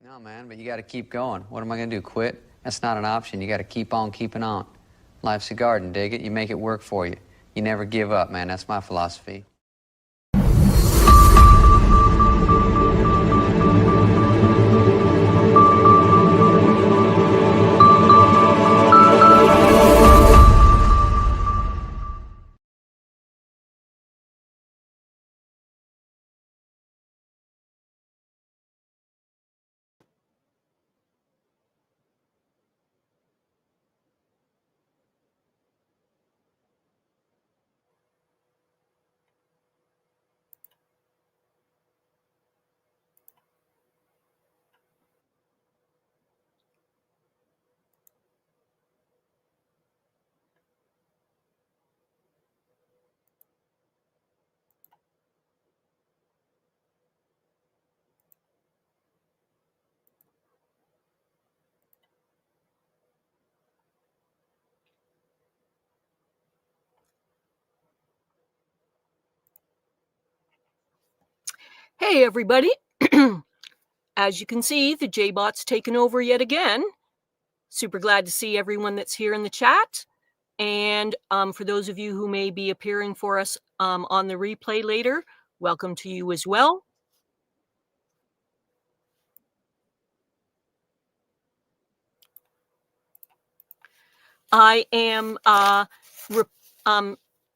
No, man, but you got to keep going. What am I going to do, quit? That's not an option. You got to keep on keeping on. Life's a garden, dig it? You make it work for you. You never give up, man. That's my philosophy. Hey, everybody. As you can see, the J-Bot's taken over yet again. Super glad to see everyone that's here in the chat. And for those of you who may be appearing for us on the replay later, welcome to you as well. I am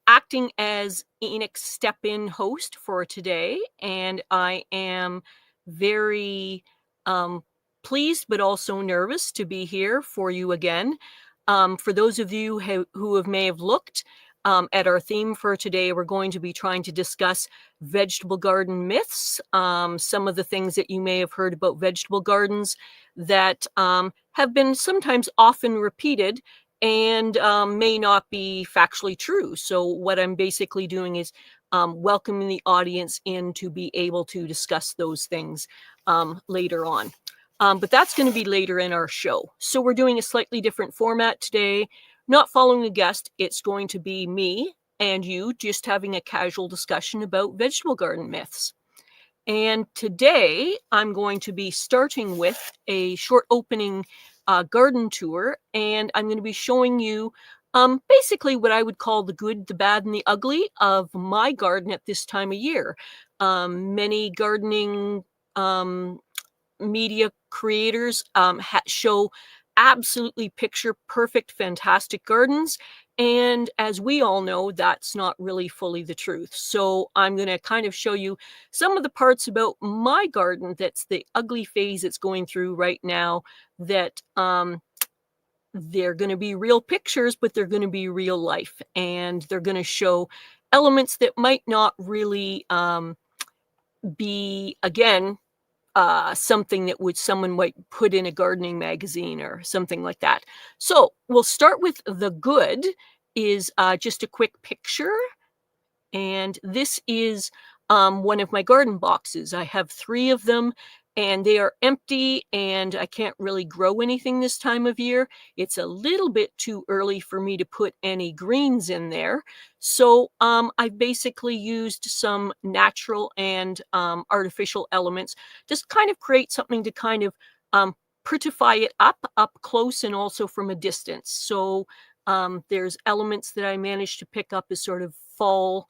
acting as Enoch's step-in host for today, and I am very pleased but also nervous to be here for you again. For those of you who may have looked at our theme for today, we're going to be trying to discuss vegetable garden myths, some of the things that you may have heard about vegetable gardens that have been sometimes often repeated and may not be factually true. So what I'm basically doing is welcoming the audience in to be able to discuss those things later on. But that's going to be later in our show. So we're doing a slightly different format today, not following a guest. It's going to be me and you just having a casual discussion about vegetable garden myths. And today I'm going to be starting with a short opening garden tour, and I'm going to be showing you basically what I would call the good, the bad, and the ugly of my garden at this time of year. Many gardening media creators show absolutely picture perfect, fantastic gardens. And as we all know, that's not really fully the truth. So I'm going to kind of show you some of the parts about my garden that's the ugly phase it's going through right now, that they're going to be real pictures, but they're going to be real life. And they're going to show elements that might not really be, again, something that someone might put in a gardening magazine or something like that. So we'll start with the good is just a quick picture. And this is one of my garden boxes. I have 3 of them, and they are empty, and I can't really grow anything this time of year. It's a little bit too early for me to put any greens in there. So I've basically used some natural and artificial elements to kind of create something to kind of prettify it up close and also from a distance. So there's elements that I managed to pick up as sort of fall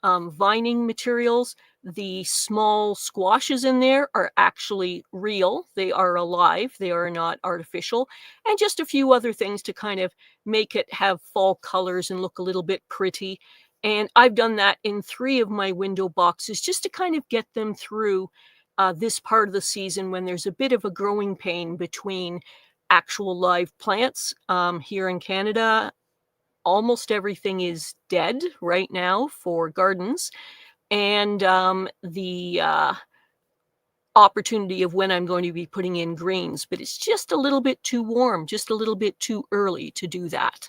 vining materials. The small squashes in there are actually real. They are alive. They are not artificial. And just a few other things to kind of make it have fall colors and look a little bit pretty. And I've done that in 3 of my window boxes just to kind of get them through this part of the season when there's a bit of a growing pain between actual live plants. Here in Canada, almost everything is dead right now for gardens, and the opportunity of when I'm going to be putting in greens, but it's just a little bit too warm, just a little bit too early to do that.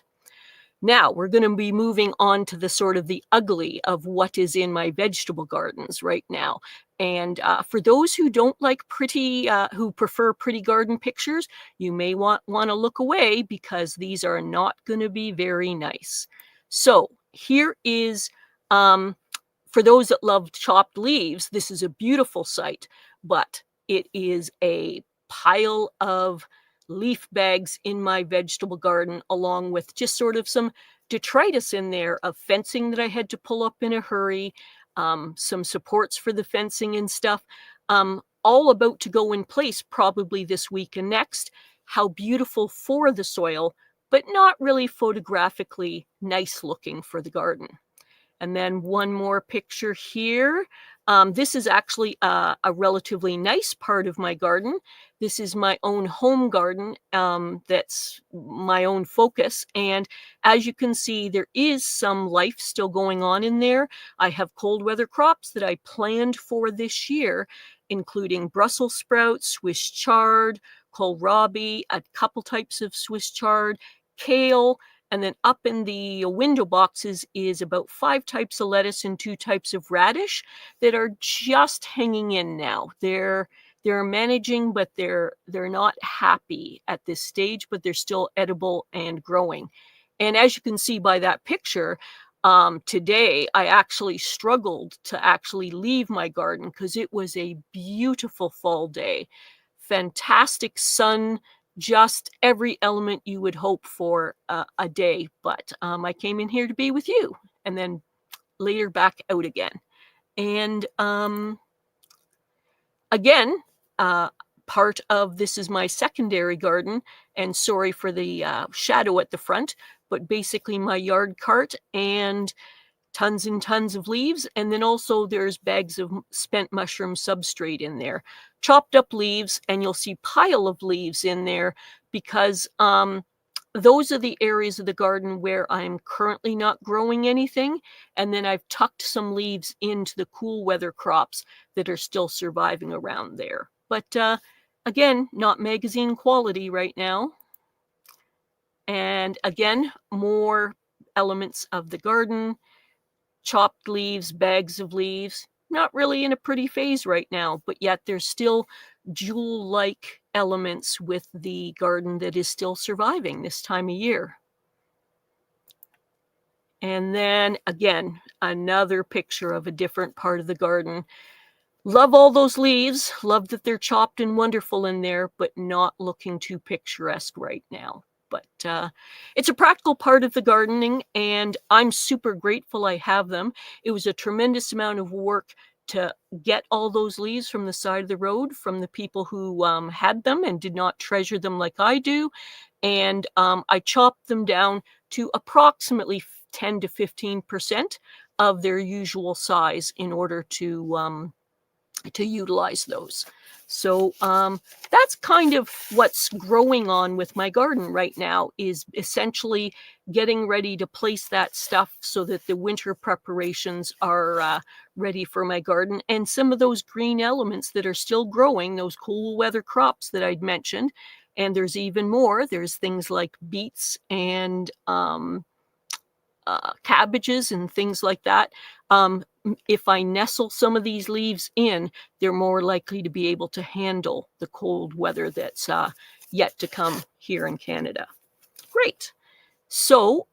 Now we're going to be moving on to the sort of the ugly of what is in my vegetable gardens right now. And for those who don't like pretty, who prefer pretty garden pictures, you may want to look away because these are not going to be very nice. So here is, for those that love chopped leaves, this is a beautiful sight, but it is a pile of leaf bags in my vegetable garden, along with just sort of some detritus in there of fencing that I had to pull up in a hurry, some supports for the fencing and stuff, all about to go in place probably this week and next. How beautiful for the soil, but not really photographically nice looking for the garden. And then one more picture here. This is actually a relatively nice part of my garden. This is my own home garden. That's my own focus. And as you can see, there is some life still going on in there. I have cold weather crops that I planned for this year, including Brussels sprouts, Swiss chard, kohlrabi, a couple types of Swiss chard, kale, and then up in the window boxes is about 5 types of lettuce and 2 types of radish that are just hanging in now. They're managing, but they're not happy at this stage, but they're still edible and growing. And as you can see by that picture, today I actually struggled to actually leave my garden because it was a beautiful fall day. Fantastic sun, just every element you would hope for a day. But I came in here to be with you and then later back out again. And again, part of this is my secondary garden, and sorry for the shadow at the front, but basically my yard cart and tons and tons of leaves. And then also there's bags of spent mushroom substrate in there, chopped up leaves, and you'll see pile of leaves in there because those are the areas of the garden where I'm currently not growing anything. And then I've tucked some leaves into the cool weather crops that are still surviving around there. But again, not magazine quality right now. And again, more elements of the garden. Chopped leaves, bags of leaves, not really in a pretty phase right now, but yet there's still jewel-like elements with the garden that is still surviving this time of year. And then again, another picture of a different part of the garden. Love all those leaves, love that they're chopped and wonderful in there, but not looking too picturesque right now. But it's a practical part of the gardening, and I'm super grateful I have them. It was a tremendous amount of work to get all those leaves from the side of the road from the people who had them and did not treasure them like I do. And I chopped them down to approximately 10 to 15% of their usual size in order to utilize those. So that's kind of what's growing on with my garden right now, is essentially getting ready to place that stuff so that the winter preparations are ready for my garden. And some of those green elements that are still growing, those cool weather crops that I'd mentioned. And there's even more. There's things like beets and cabbages and things like that. If I nestle some of these leaves in, they're more likely to be able to handle the cold weather that's yet to come here in Canada. Great. So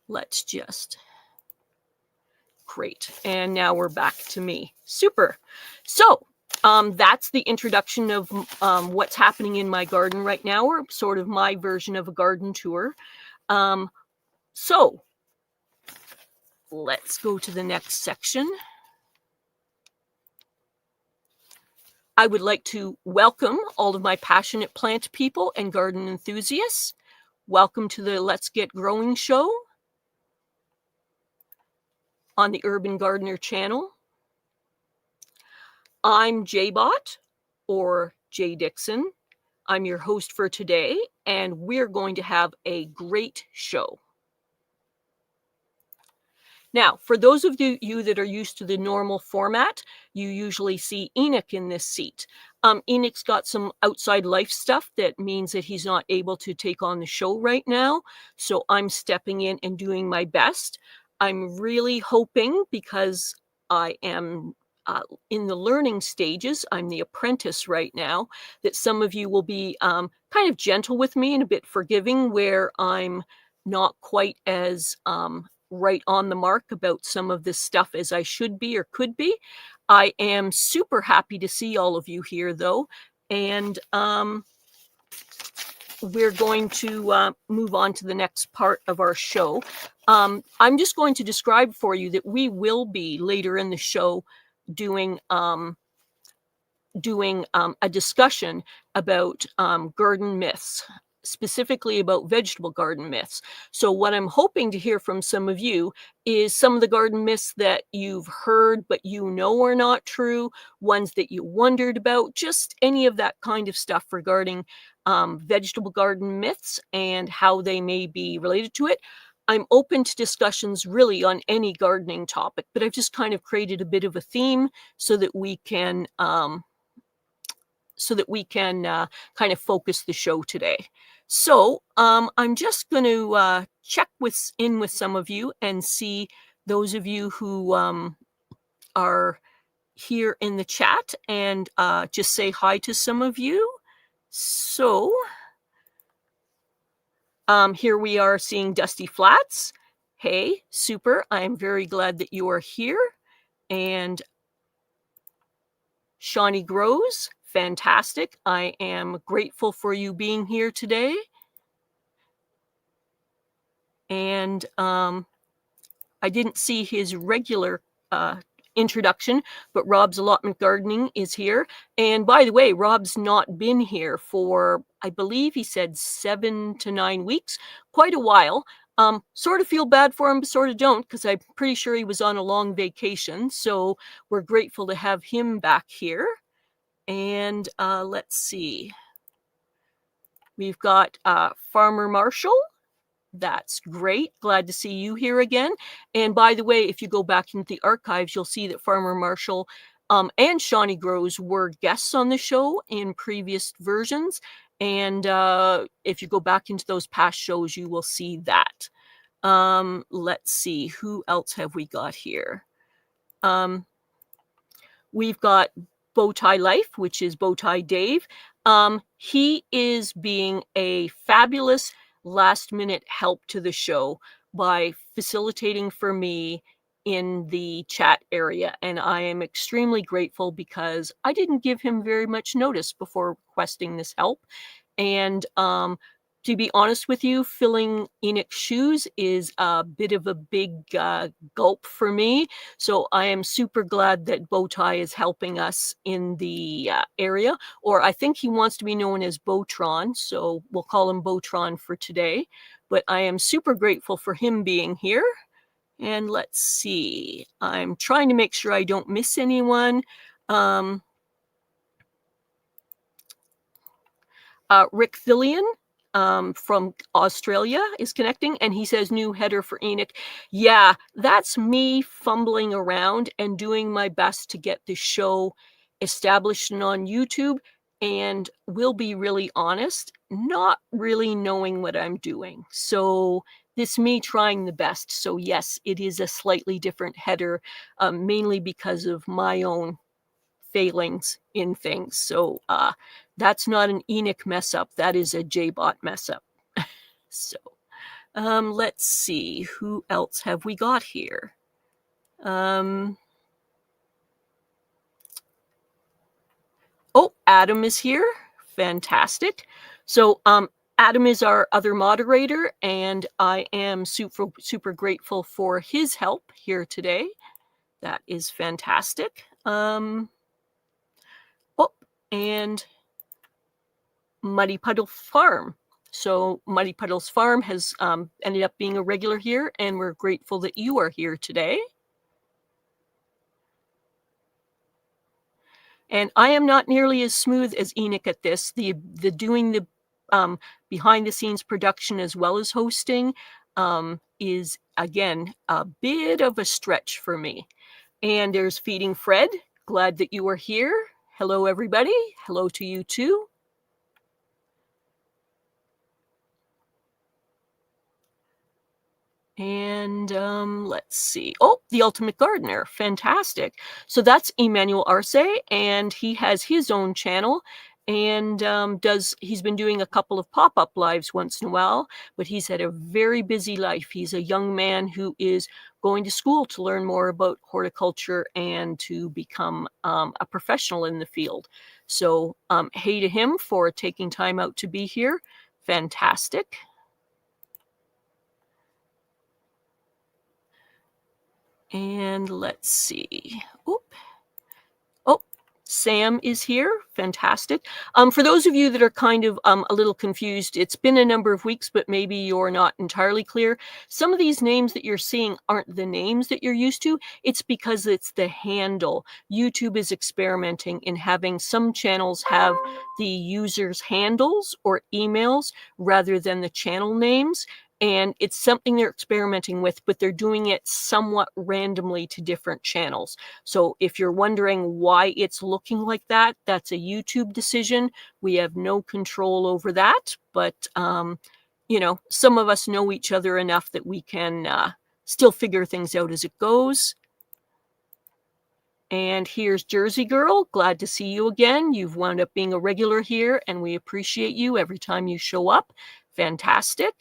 let's just, great. And now we're back to me. Super. So that's the introduction of what's happening in my garden right now, or sort of my version of a garden tour. So let's go to the next section. I would like to welcome all of my passionate plant people and garden enthusiasts. Welcome to the Let's Get Growing show on the Urban Gardener channel. I'm J-Bot, or Jay Dixon. I'm your host for today, and we're going to have a great show. Now, for those of you that are used to the normal format, you usually see Enoch in this seat. Enoch's got some outside life stuff that means that he's not able to take on the show right now. So I'm stepping in and doing my best. I'm really hoping, because I am in the learning stages, I'm the apprentice right now, that some of you will be kind of gentle with me and a bit forgiving where I'm not quite as right on the mark about some of this stuff as I should be or could be. I am super happy to see all of you here, though, and we're going to move on to the next part of our show. I'm just going to describe for you that we will be later in the show doing a discussion about garden myths, specifically about vegetable garden myths. So what I'm hoping to hear from some of you is some of the garden myths that you've heard but you know are not true, ones that you wondered about, just any of that kind of stuff regarding vegetable garden myths and how they may be related to it. I'm open to discussions really on any gardening topic, but I've just kind of created a bit of a theme so that we can kind of focus the show today. So I'm just going to check in with some of you and see those of you who are here in the chat and just say hi to some of you. So here we are seeing Dusty Flats. Hey, super. I'm very glad that you are here. And Shawnee Grows, fantastic. I am grateful for you being here today. And I didn't see his regular introduction, but Rob's Allotment Gardening is here. And by the way, Rob's not been here for, I believe he said 7 to 9 weeks, quite a while. Sort of feel bad for him, but sort of don't, because I'm pretty sure he was on a long vacation. So we're grateful to have him back here. And let's see. We've got Farmer Marshall. That's great. Glad to see you here again. And by the way, if you go back into the archives, you'll see that Farmer Marshall and Shawnee Grows were guests on the show in previous versions. And if you go back into those past shows, you will see that. Let's see, who else have we got here? We've got Bowtie Life, which is Bowtie Dave. He is being a fabulous last-minute help to the show by facilitating for me in the chat area. And I am extremely grateful because I didn't give him very much notice before requesting this help. And to be honest with you, filling Enoch's shoes is a bit of a big gulp for me. So I am super glad that Bowtie is helping us in the area, or I think he wants to be known as Bowtron, so we'll call him Bowtron for today. But I am super grateful for him being here. And let's see, I'm trying to make sure I don't miss anyone. Rick Thillian from Australia is connecting, and he says new header for Enoch. Yeah, that's me fumbling around and doing my best to get the show established and on YouTube, and will be really honest, not really knowing what I'm doing. So this me trying the best. So yes, it is a slightly different header, mainly because of my own failings in things. So that's not an Enoch mess up. That is a JBot mess up. So let's see, who else have we got here? Oh, Adam is here. Fantastic. So Adam is our other moderator, and I am super grateful for his help here today. That is fantastic. Oh, and Muddy Puddle Farm. So Muddy Puddles Farm has ended up being a regular here, and we're grateful that you are here today. And I am not nearly as smooth as Enoch at this. The doing the behind the scenes production as well as hosting is, again, a bit of a stretch for me. And there's Feeding Fred. Glad that you are here. Hello, everybody. Hello to you too. And let's see. Oh, The Ultimate Gardener. Fantastic. So that's Emmanuel Arce, and he has his own channel. and he's been doing a couple of pop-up lives once in a while, but he's had a very busy life. He's a young man who is going to school to learn more about horticulture and to become a professional in the field. So hey to him for taking time out to be here. Fantastic. And let's see. Oop. Oh, Sam is here. Fantastic. For those of you that are kind of a little confused, it's been a number of weeks, but maybe you're not entirely clear. Some of these names that you're seeing aren't the names that you're used to. It's because it's the handle. YouTube is experimenting in having some channels have the users' handles or emails rather than the channel names. And it's something they're experimenting with, but they're doing it somewhat randomly to different channels. So if you're wondering why it's looking like that, that's a YouTube decision. We have no control over that, but you know, some of us know each other enough that we can still figure things out as it goes. And here's Jersey Girl. Glad to see you again. You've wound up being a regular here, and we appreciate you every time you show up. Fantastic.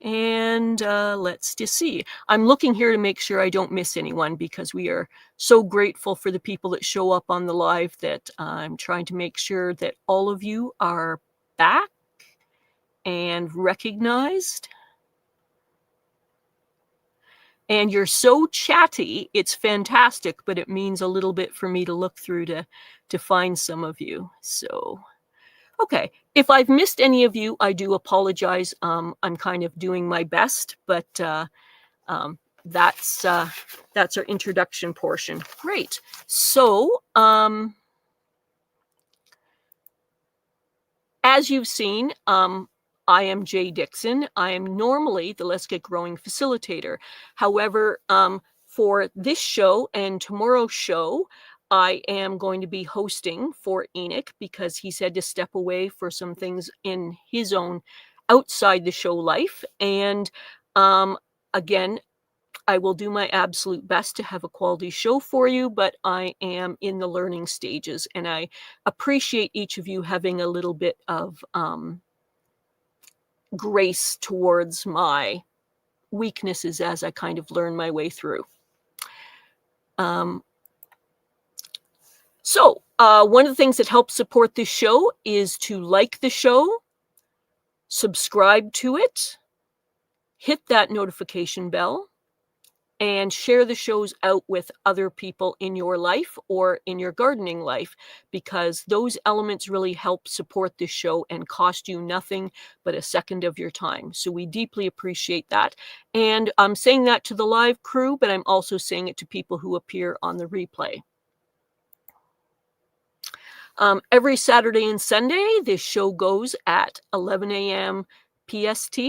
And let's just see. I'm looking here to make sure I don't miss anyone because we are so grateful for the people that show up on the live that I'm trying to make sure that all of you are back and recognized. And you're so chatty. It's fantastic, but it means a little bit for me to look through to find some of you. So... okay, if I've missed any of you, I do apologize. I'm kind of doing my best, but that's our introduction portion. Great. So, as you've seen, I am Jay Dixon. I am normally the Let's Get Growing facilitator. However, for this show and tomorrow's show, I am going to be hosting for Enoch because he's had to step away for some things in his own outside the show life. And again, I will do my absolute best to have a quality show for you, but I am in the learning stages, and I appreciate each of you having a little bit of grace towards my weaknesses as I kind of learn my way through. So one of the things that helps support this show is to like the show, subscribe to it, hit that notification bell, and share the shows out with other people in your life or in your gardening life, because those elements really help support this show and cost you nothing but a second of your time. So we deeply appreciate that. And I'm saying that to the live crew, but I'm also saying it to people who appear on the replay. Every Saturday and Sunday, this show goes at 11 a.m. PST,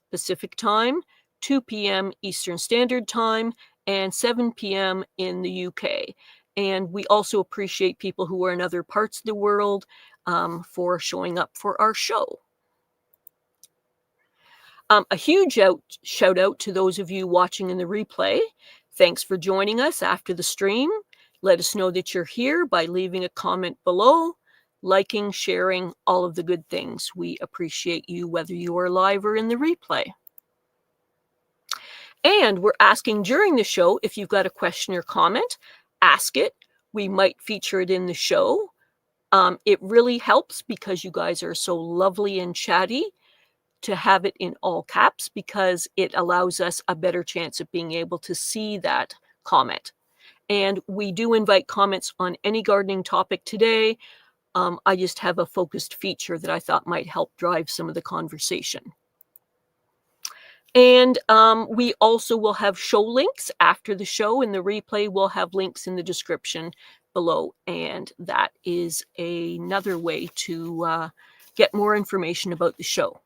Pacific Time, 2 p.m. Eastern Standard Time, and 7 p.m. in the UK. And we also appreciate people who are in other parts of the world for showing up for our show. A huge shout out to those of you watching in the replay. Thanks for joining us after the stream. Let us know that you're here by leaving a comment below, liking, sharing, all of the good things. We appreciate you whether you are live or in the replay. And we're asking during the show, if you've got a question or comment, ask it. We might feature it in the show. It really helps because you guys are so lovely and chatty to have it in all caps, because it allows us a better chance of being able to see that comment. And we do invite comments on any gardening topic today. I just have a focused feature that I thought might help drive some of the conversation. And we also will have show links after the show, and the replay will have links in the description below. And that is another way to get more information about the show.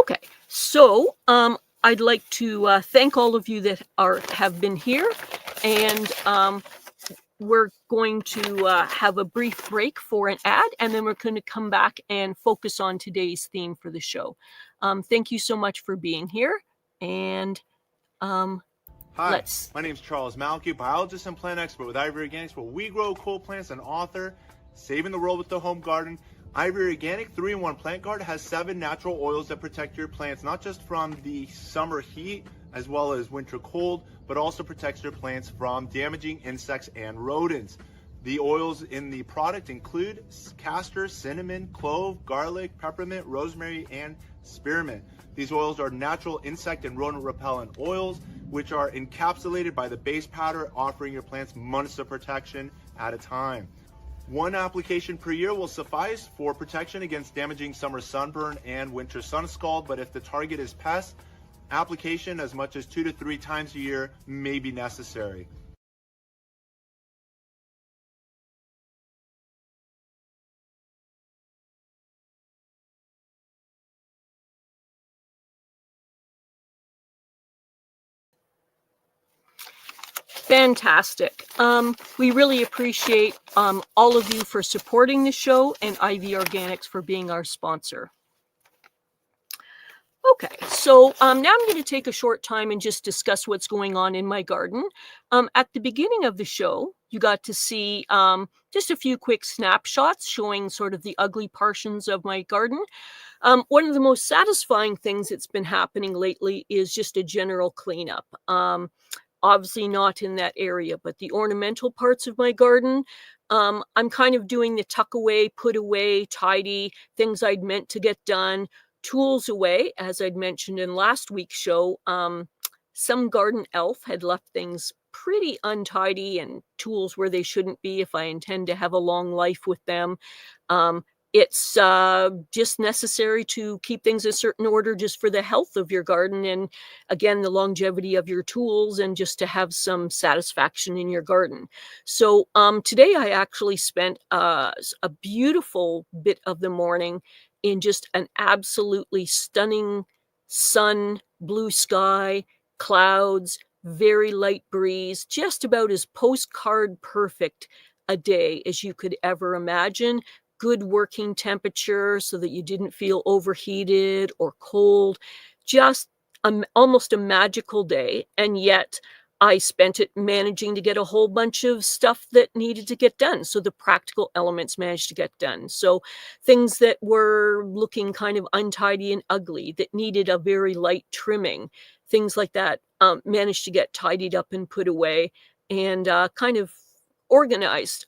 Okay, so I'd like to thank all of you that have been here, and we're going to have a brief break for an ad, and then we're going to come back and focus on today's theme for the show. Thank you so much for being here, and Hi, Let's my name is Charles Malky, biologist and plant expert with Ivory Organics, where we grow cool plants, and author, Saving the World with the Home Garden. Ivory Organic 3-in-1 Plant Guard has 7 natural oils that protect your plants, not just from the summer heat as well as winter cold, but also protects your plants from damaging insects and rodents. The oils in the product include castor, cinnamon, clove, garlic, peppermint, rosemary, and spearmint. These oils are natural insect and rodent repellent oils, which are encapsulated by the base powder, offering your plants months of protection at a time. 1 application per year will suffice for protection against damaging summer sunburn and winter sun scald, but if the target is pests, application as much as 2 to 3 times a year may be necessary. Fantastic. We really appreciate all of you for supporting the show and Ivy Organics for being our sponsor. Okay, so now I'm going to take a short time and just discuss what's going on in my garden. At the beginning of the show, you got to see just a few quick snapshots showing sort of the ugly portions of my garden. One of the most satisfying things that's been happening lately is just a general cleanup. Obviously not in that area, but the ornamental parts of my garden, I'm kind of doing the tuck away, put away, tidy, things I'd meant to get done, tools away, as I'd mentioned in last week's show. Some garden elf had left things pretty untidy and tools where they shouldn't be if I intend to have a long life with them. It's just necessary to keep things in a certain order just for the health of your garden and, again, the longevity of your tools and just to have some satisfaction in your garden. So today I actually spent a beautiful bit of the morning in just an absolutely stunning sun, blue sky, clouds, very light breeze, just about as postcard perfect a day as you could ever imagine. Good working temperature so that you didn't feel overheated or cold. Just almost a magical day. And yet I spent it managing to get a whole bunch of stuff that needed to get done. So the practical elements managed to get done. So things that were looking kind of untidy and ugly, that needed a very light trimming, things like that, managed to get tidied up and put away and kind of organized.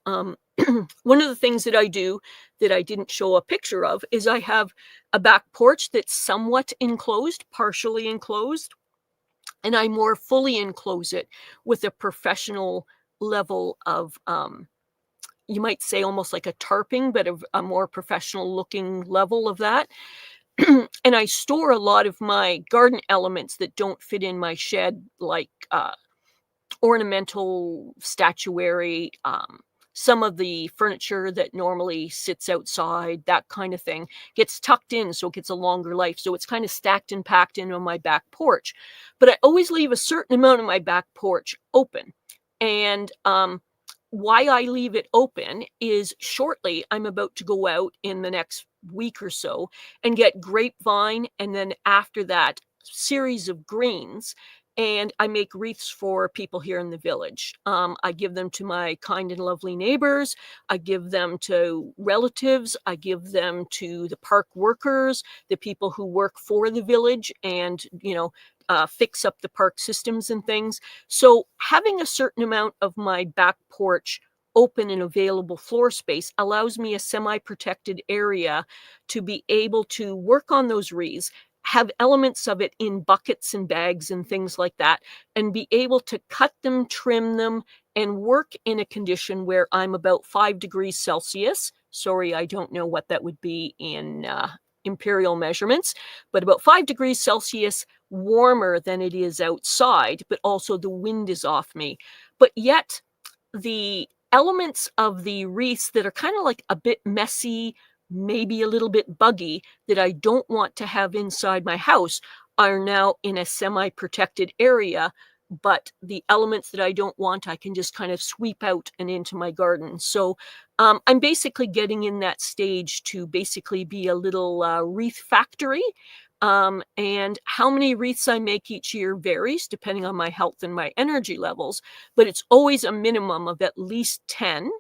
One of the things that I do that I didn't show a picture of is I have a back porch that's somewhat enclosed, partially enclosed, and I more fully enclose it with a professional level of, you might say almost like a tarping, but a more professional looking level of that. And I store a lot of my garden elements that don't fit in my shed, like ornamental statuary, some of the furniture that normally sits outside, that kind of thing, gets tucked in so it gets a longer life. So it's kind of stacked and packed in on my back porch. But I always leave a certain amount of my back porch open. And why I leave it open is shortly I'm about to go out in the next week or so and get grapevine, and then after that, series of greens, and I make wreaths for people here in the village. I give them to my kind and lovely neighbors. I give them to relatives. I give them to the park workers, the people who work for the village and, fix up the park systems and things. So having a certain amount of my back porch open and available floor space allows me a semi-protected area to be able to work on those wreaths, have elements of it in buckets and bags and things like that, and be able to cut them, trim them, and work in a condition where I'm about 5 degrees Celsius. Sorry, I don't know what that would be in imperial measurements, but about 5 degrees Celsius warmer than it is outside, but also the wind is off me. But yet the elements of the wreaths that are kind of like a bit messy, maybe a little bit buggy, that I don't want to have inside my house are now in a semi-protected area, but the elements that I don't want, I can just kind of sweep out and into my garden. So I'm basically getting in that stage to basically be a little wreath factory, And how many wreaths I make each year varies depending on my health and my energy levels, but it's always a minimum of at least 10.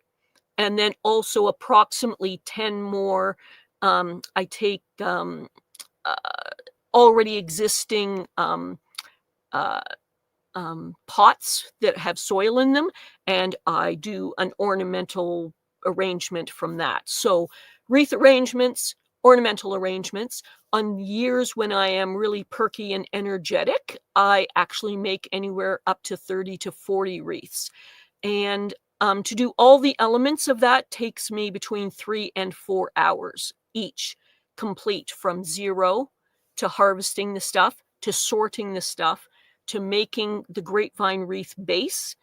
And then also approximately 10 more. I take uh, already existing uh, pots that have soil in them, and I do an ornamental arrangement from that. So wreath arrangements, ornamental arrangements. On years when I am really perky and energetic, I actually make anywhere up to 30 to 40 wreaths. And to do all the elements of that takes me between 3 and 4 hours each, complete, from zero to harvesting the stuff, to sorting the stuff, to making the grapevine wreath base,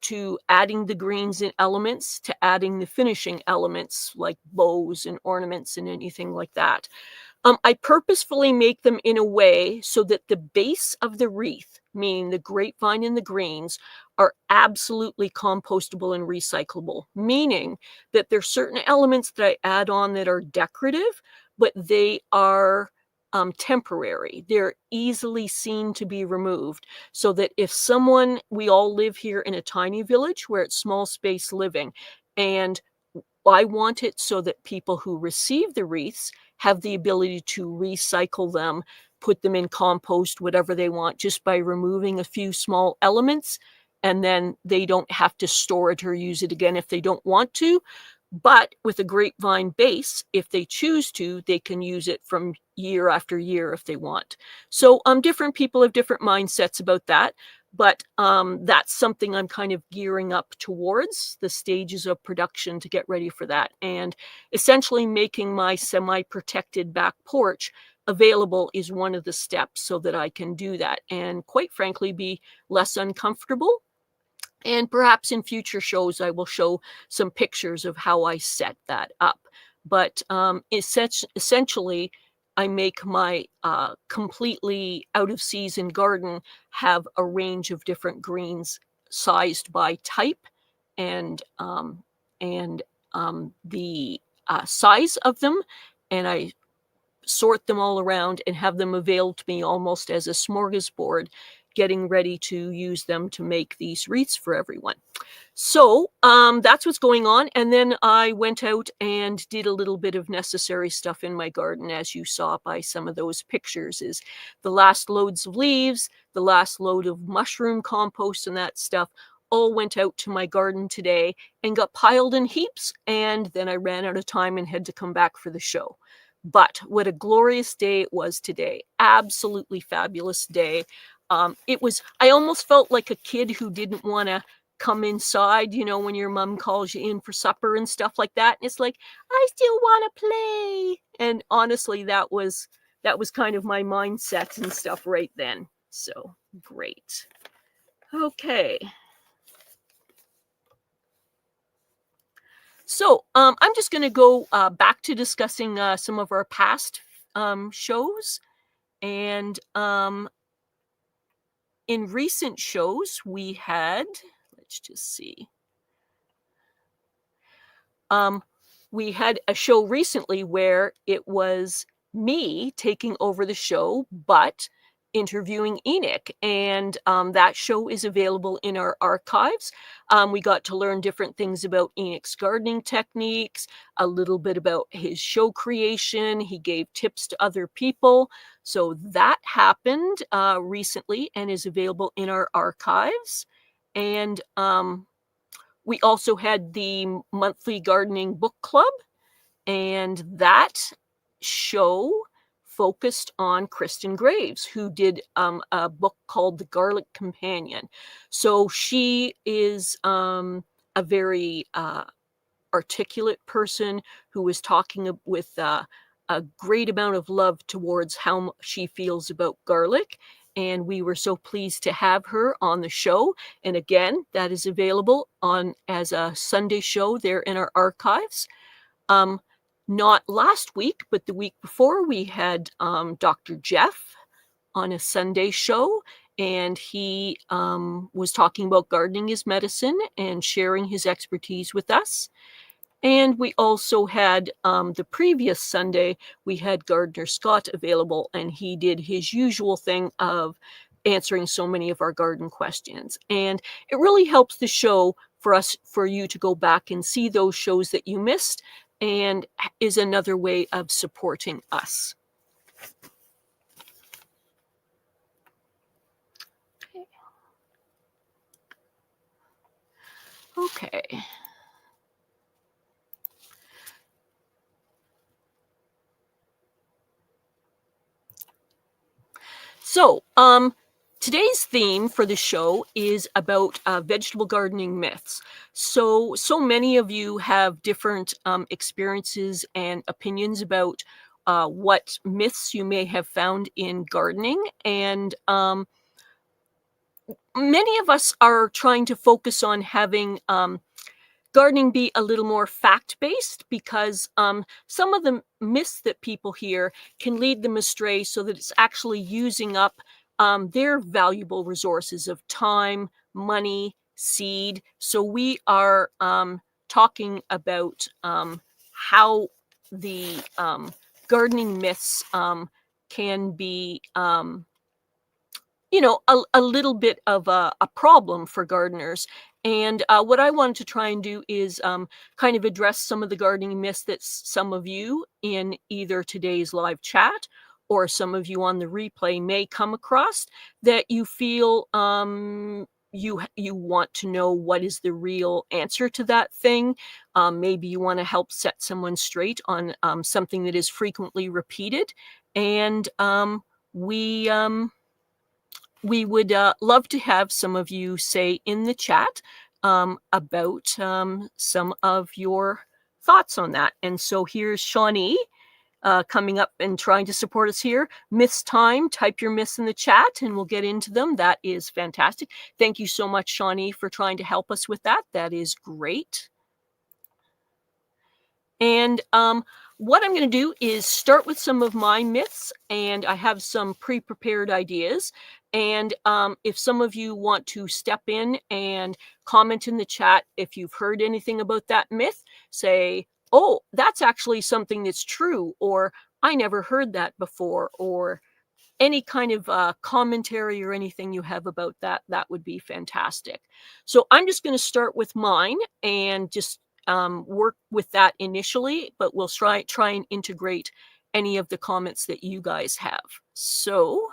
to adding the greens and elements, to adding the finishing elements like bows and ornaments and anything like that. I purposefully make them in a way so that the base of the wreath, meaning the grapevine and the greens, are absolutely compostable and recyclable, meaning that there's certain elements that I add on that are decorative, but they are temporary. They're easily seen to be removed, so that if someone, we all live here in a tiny village where it's small space living, and I want it so that people who receive the wreaths have the ability to recycle them, put them in compost, whatever they want, just by removing a few small elements. And then they don't have to store it or use it again if they don't want to. But with a grapevine base, if they choose to, they can use it from year after year if they want. So different people have different mindsets about that. But that's something I'm kind of gearing up towards, the stages of production to get ready for that. And essentially making my semi-protected back porch available is one of the steps so that I can do that and, quite frankly, be less uncomfortable. And perhaps in future shows, I will show some pictures of how I set that up. But essentially, I make my completely out-of-season garden have a range of different greens sized by type and the size of them. And I sort them all around and have them available to me almost as a smorgasbord, getting ready to use them to make these wreaths for everyone. So that's what's going on. And then I went out and did a little bit of necessary stuff in my garden, as you saw by some of those pictures, is the last loads of leaves, the last load of mushroom compost and that stuff all went out to my garden today and got piled in heaps. And then I ran out of time and had to come back for the show. But what a glorious day it was today. Absolutely fabulous day. I almost felt like a kid who didn't want to come inside, when your mom calls you in for supper and stuff like that. And it's like, I still want to play. And honestly, that was kind of my mindset and stuff right then. So great. Okay. So I'm just going to go back to discussing some of our past shows. And in recent shows, we had, let's just see. We had a show recently where it was me taking over the show, but interviewing Enoch. And that show is available in our archives. We got to learn different things about Enoch's gardening techniques, a little bit about his show creation. He gave tips to other people. So that happened recently and is available in our archives. And we also had the monthly gardening book club, and that show focused on Kristen Graves, who did a book called The Garlic Companion. So she is a very articulate person who was talking with a great amount of love towards how she feels about garlic. And we were so pleased to have her on the show. And again, that is available on as a Sunday show there in our archives. Not last week, but the week before, we had Dr. Jeff on a Sunday show, and he was talking about gardening as medicine and sharing his expertise with us. And we also had the previous Sunday, we had Gardner Scott available, and he did his usual thing of answering so many of our garden questions. And it really helps the show for you to go back and see those shows that you missed, and is another way of supporting us. Okay. So, today's theme for the show is about vegetable gardening myths. So many of you have different experiences and opinions about what myths you may have found in gardening, and many of us are trying to focus on having gardening be a little more fact-based, because some of the myths that people hear can lead them astray, so that it's actually using up their valuable resources of time, money, seed. So we are talking about how the gardening myths can be a little bit of a problem for gardeners. And what I wanted to try and do is kind of address some of the gardening myths that some of you in either today's live chat or some of you on the replay may come across, that you feel you want to know what is the real answer to that thing. Maybe you want to help set someone straight on something that is frequently repeated. And we would love to have some of you say in the chat about some of your thoughts on that. And so here's Shawnee coming up and trying to support us here. Myths time, type your myths in the chat and we'll get into them. That is fantastic. Thank you so much, Shawnee, for trying to help us with that. That is great. And what I'm going to do is start with some of my myths, and I have some pre-prepared ideas. And if some of you want to step in and comment in the chat if you've heard anything about that myth, say, oh, that's actually something that's true, or I never heard that before, or any kind of commentary or anything you have about that, that would be fantastic. So I'm just going to start with mine and just work with that initially, but we'll try and integrate any of the comments that you guys have. So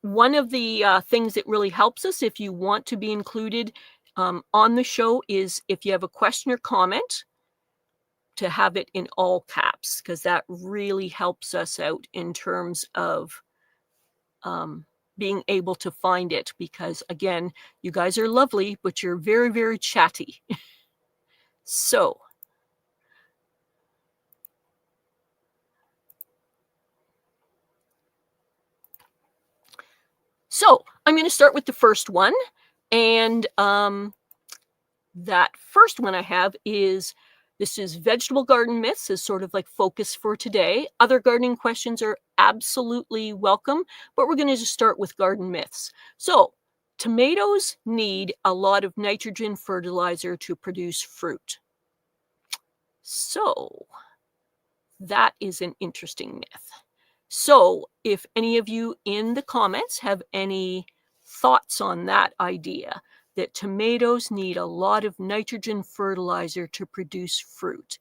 one of the things that really helps us if you want to be included on the show is if you have a question or comment, to have it in all caps, because that really helps us out in terms of being able to find it, because again, you guys are lovely, but you're very, very chatty. So I'm going to start with the first one. And that first one I have is, this is vegetable garden myths, is sort of like focus for today. Other gardening questions are absolutely welcome, but we're going to just start with garden myths. So tomatoes need a lot of nitrogen fertilizer to produce fruit. So that is an interesting myth. So if any of you in the comments have any thoughts on that idea, that tomatoes need a lot of nitrogen fertilizer to produce fruit,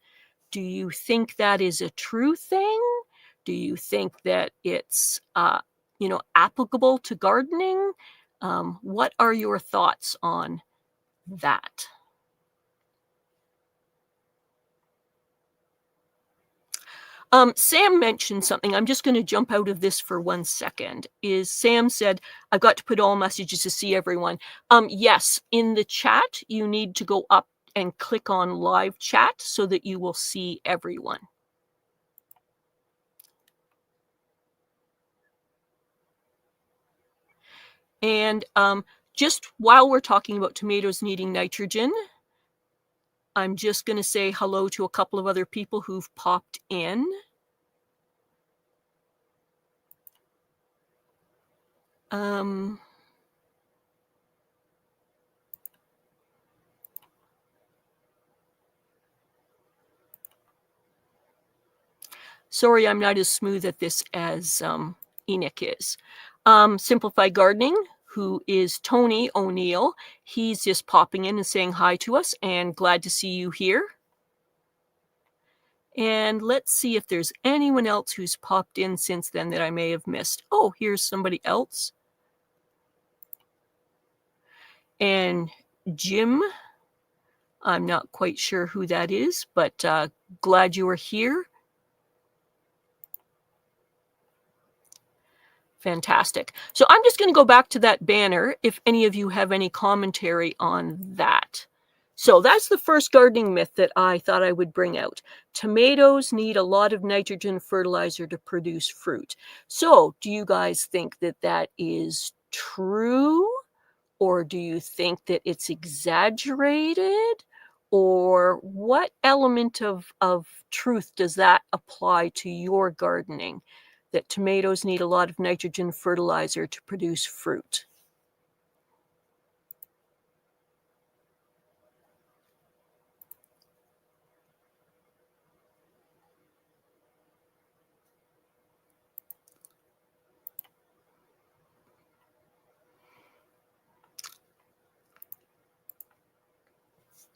do you think that is a true thing? Do you think that it's applicable to gardening? What are your thoughts on that? Sam mentioned something. I'm just going to jump out of this for 1 second. Sam said, I've got to put all messages to see everyone. Yes, in the chat, you need to go up and click on live chat so that you will see everyone. And just while we're talking about tomatoes needing nitrogen, I'm just going to say hello to a couple of other people who've popped in. Sorry, I'm not as smooth at this as Enoch is. Simplified Gardening, who is Tony O'Neill. He's just popping in and saying hi to us and glad to see you here. And let's see if there's anyone else who's popped in since then that I may have missed. Oh, here's somebody else. And Jim, I'm not quite sure who that is, but glad you are here. Fantastic. So I'm just going to go back to that banner if any of you have any commentary on that. So that's the first gardening myth that I thought I would bring out. Tomatoes need a lot of nitrogen fertilizer to produce fruit. So do you guys think that that is true? Or do you think that it's exaggerated? Or what element of truth does that apply to your gardening? That tomatoes need a lot of nitrogen fertilizer to produce fruit.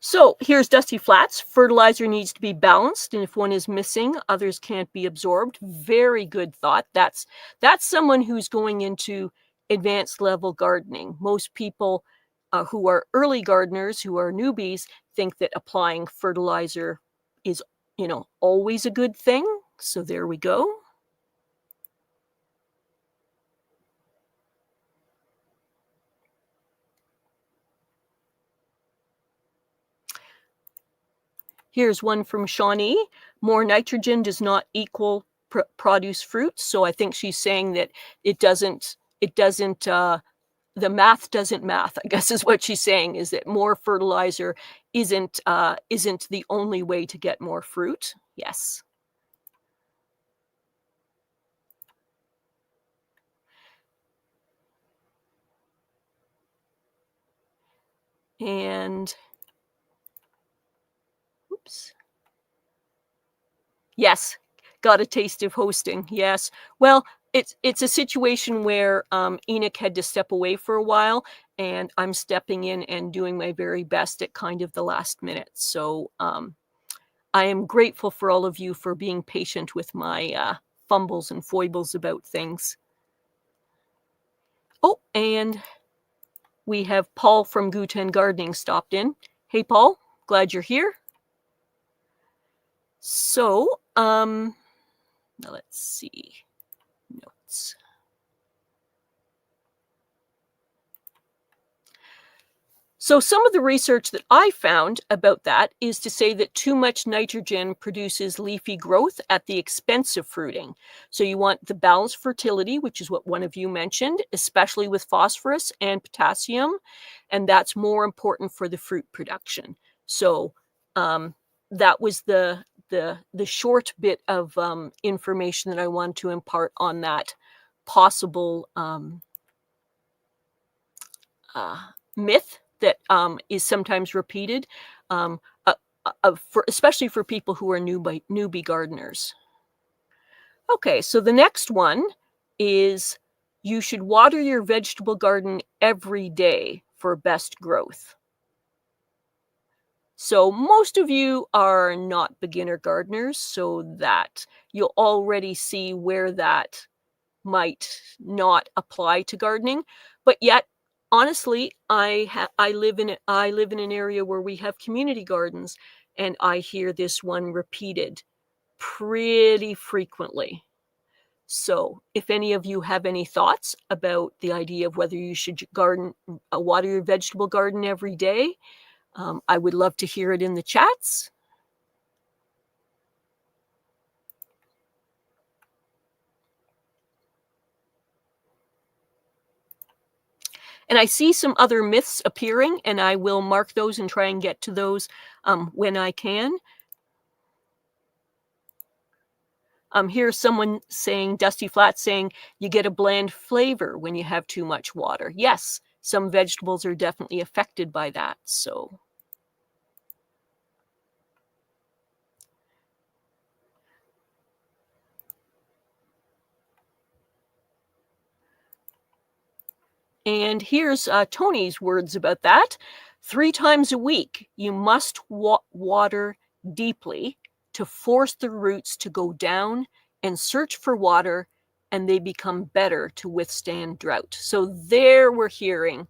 So here's Dusty Flats. Fertilizer needs to be balanced, and if one is missing, others can't be absorbed. Very good thought. That's someone who's going into advanced level gardening. Most people who are early gardeners, who are newbies, think that applying fertilizer is, always a good thing. So there we go. Here's one from Shawnee. More nitrogen does not equal produce fruit. So I think she's saying that it doesn't, the math doesn't math, I guess is what she's saying, is that more fertilizer isn't the only way to get more fruit. Yes. And, oops. Yes, got a taste of hosting. Yes. Well, it's a situation where Enoch had to step away for a while, and I'm stepping in and doing my very best at kind of the last minute. So I am grateful for all of you for being patient with my fumbles and foibles about things. Oh, and we have Paul from Guten Gardening stopped in. Hey, Paul, glad you're here. So, now let's see. Notes. So some of the research that I found about that is to say that too much nitrogen produces leafy growth at the expense of fruiting. So you want the balanced fertility, which is what one of you mentioned, especially with phosphorus and potassium, and that's more important for the fruit production. So that was the short bit of information that I wanted to impart on that possible myth that is sometimes repeated, especially for people who are newbie gardeners. Okay, so the next one is you should water your vegetable garden every day for best growth. So most of you are not beginner gardeners, so that you'll already see where that might not apply to gardening, but yet honestly, I live in an area where we have community gardens, and I hear this one repeated pretty frequently. So if any of you have any thoughts about the idea of whether you should water your vegetable garden every day, I would love to hear it in the chats. And I see some other myths appearing, and I will mark those and try and get to those when I can. Here's someone saying, Dusty Flat saying, you get a bland flavor when you have too much water. Yes, some vegetables are definitely affected by that. So And here's Tony's words about that. 3 times a week, you must water deeply to force the roots to go down and search for water, and they become better to withstand drought. So there we're hearing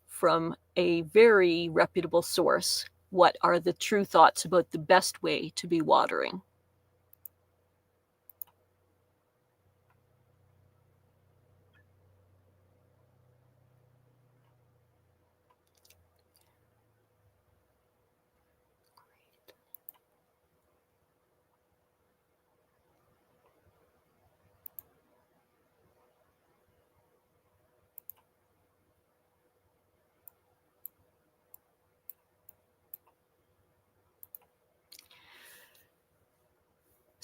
from a very reputable source what are the true thoughts about the best way to be watering.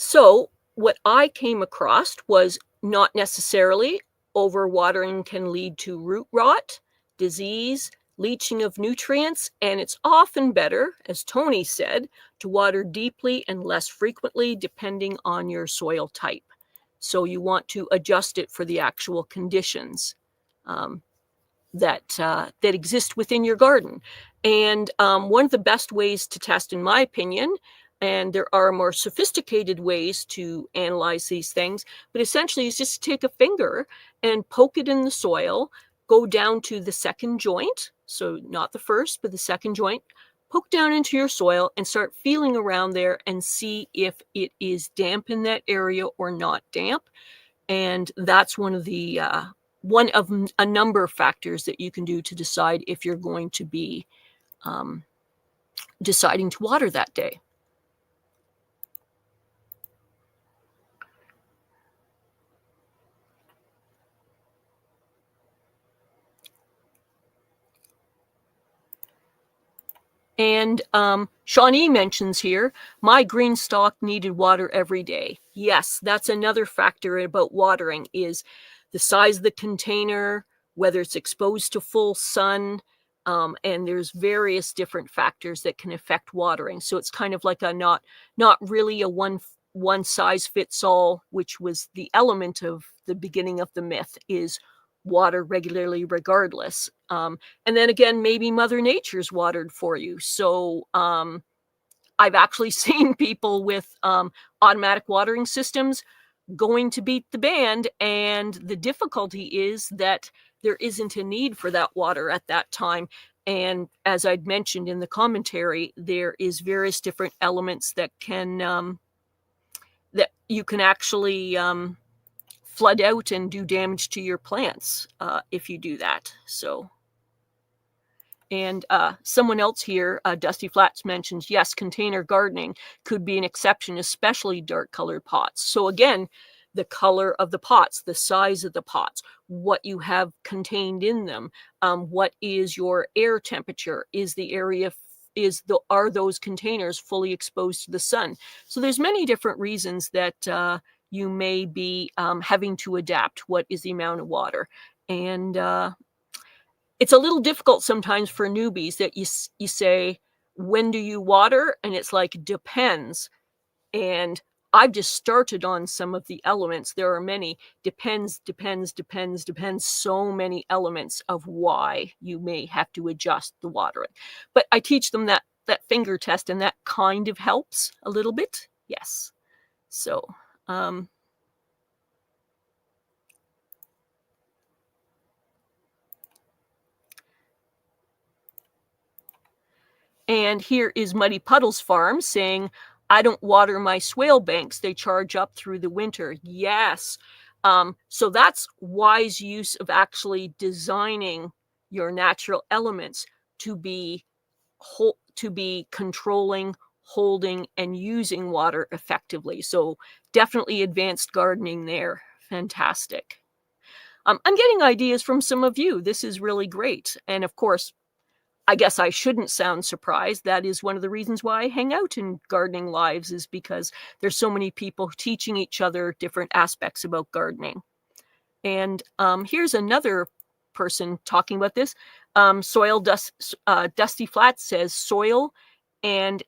So what I came across was not necessarily overwatering can lead to root rot, disease, leaching of nutrients, and it's often better, as Tony said, to water deeply and less frequently depending on your soil type. So you want to adjust it for the actual conditions that exist within your garden. And one of the best ways to test, in my opinion, and there are more sophisticated ways to analyze these things, but essentially is just take a finger and poke it in the soil, go down to the second joint, so not the first, but the second joint, poke down into your soil and start feeling around there and see if it is damp in that area or not damp. And that's one of a number of factors that you can do to decide if you're going to be deciding to water that day. And Shawnee mentions here, my green stalk needed water every day. Yes, that's another factor about watering is the size of the container, whether it's exposed to full sun, and there's various different factors that can affect watering. So it's kind of like a not really a one size fits all, which was the element of the beginning of the myth, is water regularly regardless. And then again, maybe Mother Nature's watered for you. So I've actually seen people with automatic watering systems going to beat the band, and the difficulty is that there isn't a need for that water at that time. And as I'd mentioned in the commentary, there is various different elements that can that you can actually flood out and do damage to your plants if you do that. So, and someone else here, Dusty Flats, mentions, yes, container gardening could be an exception, especially dark colored pots. So again, the color of the pots, the size of the pots, what you have contained in them, what is your air temperature, is the area are those containers fully exposed to the sun? So there's many different reasons that you may be having to adapt what is the amount of water. And it's a little difficult sometimes for newbies that you say, when do you water? And it's like, depends. And I've just started on some of the elements. There are many. Depends. So many elements of why you may have to adjust the watering. But I teach them that finger test, and that kind of helps a little bit. Yes. So, and here is Muddy Puddles Farm saying, I don't water my swale banks. They charge up through the winter. Yes. So that's wise use of actually designing your natural elements to be controlling, holding, and using water effectively. So definitely advanced gardening there. Fantastic. I'm getting ideas from some of you. This is really great. And of course, I guess I shouldn't sound surprised. That is one of the reasons why I hang out in Gardening Lives, is because there's so many people teaching each other different aspects about gardening. And here's another person talking about this. Dusty Flats says soil and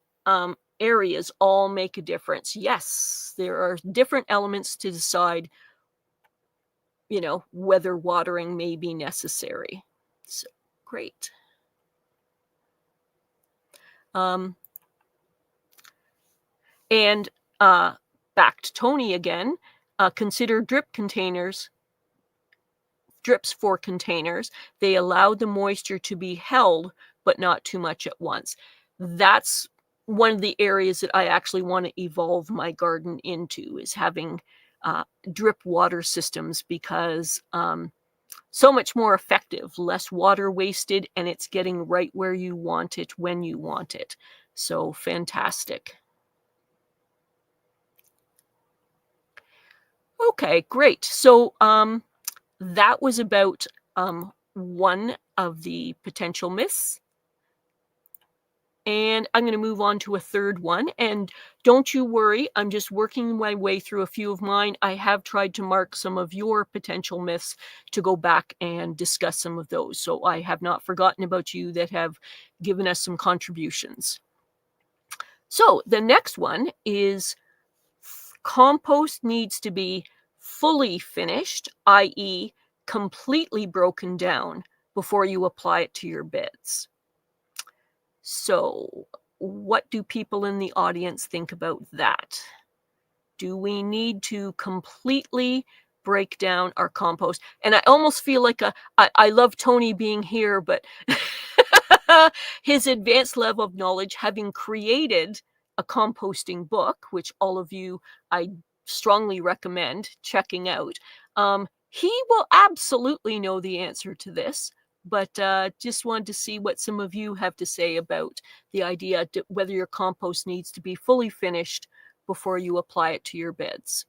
areas all make a difference. Yes, there are different elements to decide whether watering may be necessary. So great. And back to Tony again, consider drips for containers. They allow the moisture to be held, but not too much at once. That's one of the areas that I actually want to evolve my garden into, is having drip water systems, because so much more effective, less water wasted, and it's getting right where you want it when you want it. So fantastic. Okay, great. So that was about one of the potential myths. And I'm going to move on to a third one. And don't you worry, I'm just working my way through a few of mine. I have tried to mark some of your potential myths to go back and discuss some of those. So I have not forgotten about you that have given us some contributions. So the next one is compost needs to be fully finished, i.e., completely broken down before you apply it to your beds. So, what do people in the audience think about that? Do we need to completely break down our compost? And I almost feel like I love Tony being here, but his advanced level of knowledge, having created a composting book, which all of you, I strongly recommend checking out. He will absolutely know the answer to this, but just wanted to see what some of you have to say about the idea whether your compost needs to be fully finished before you apply it to your beds.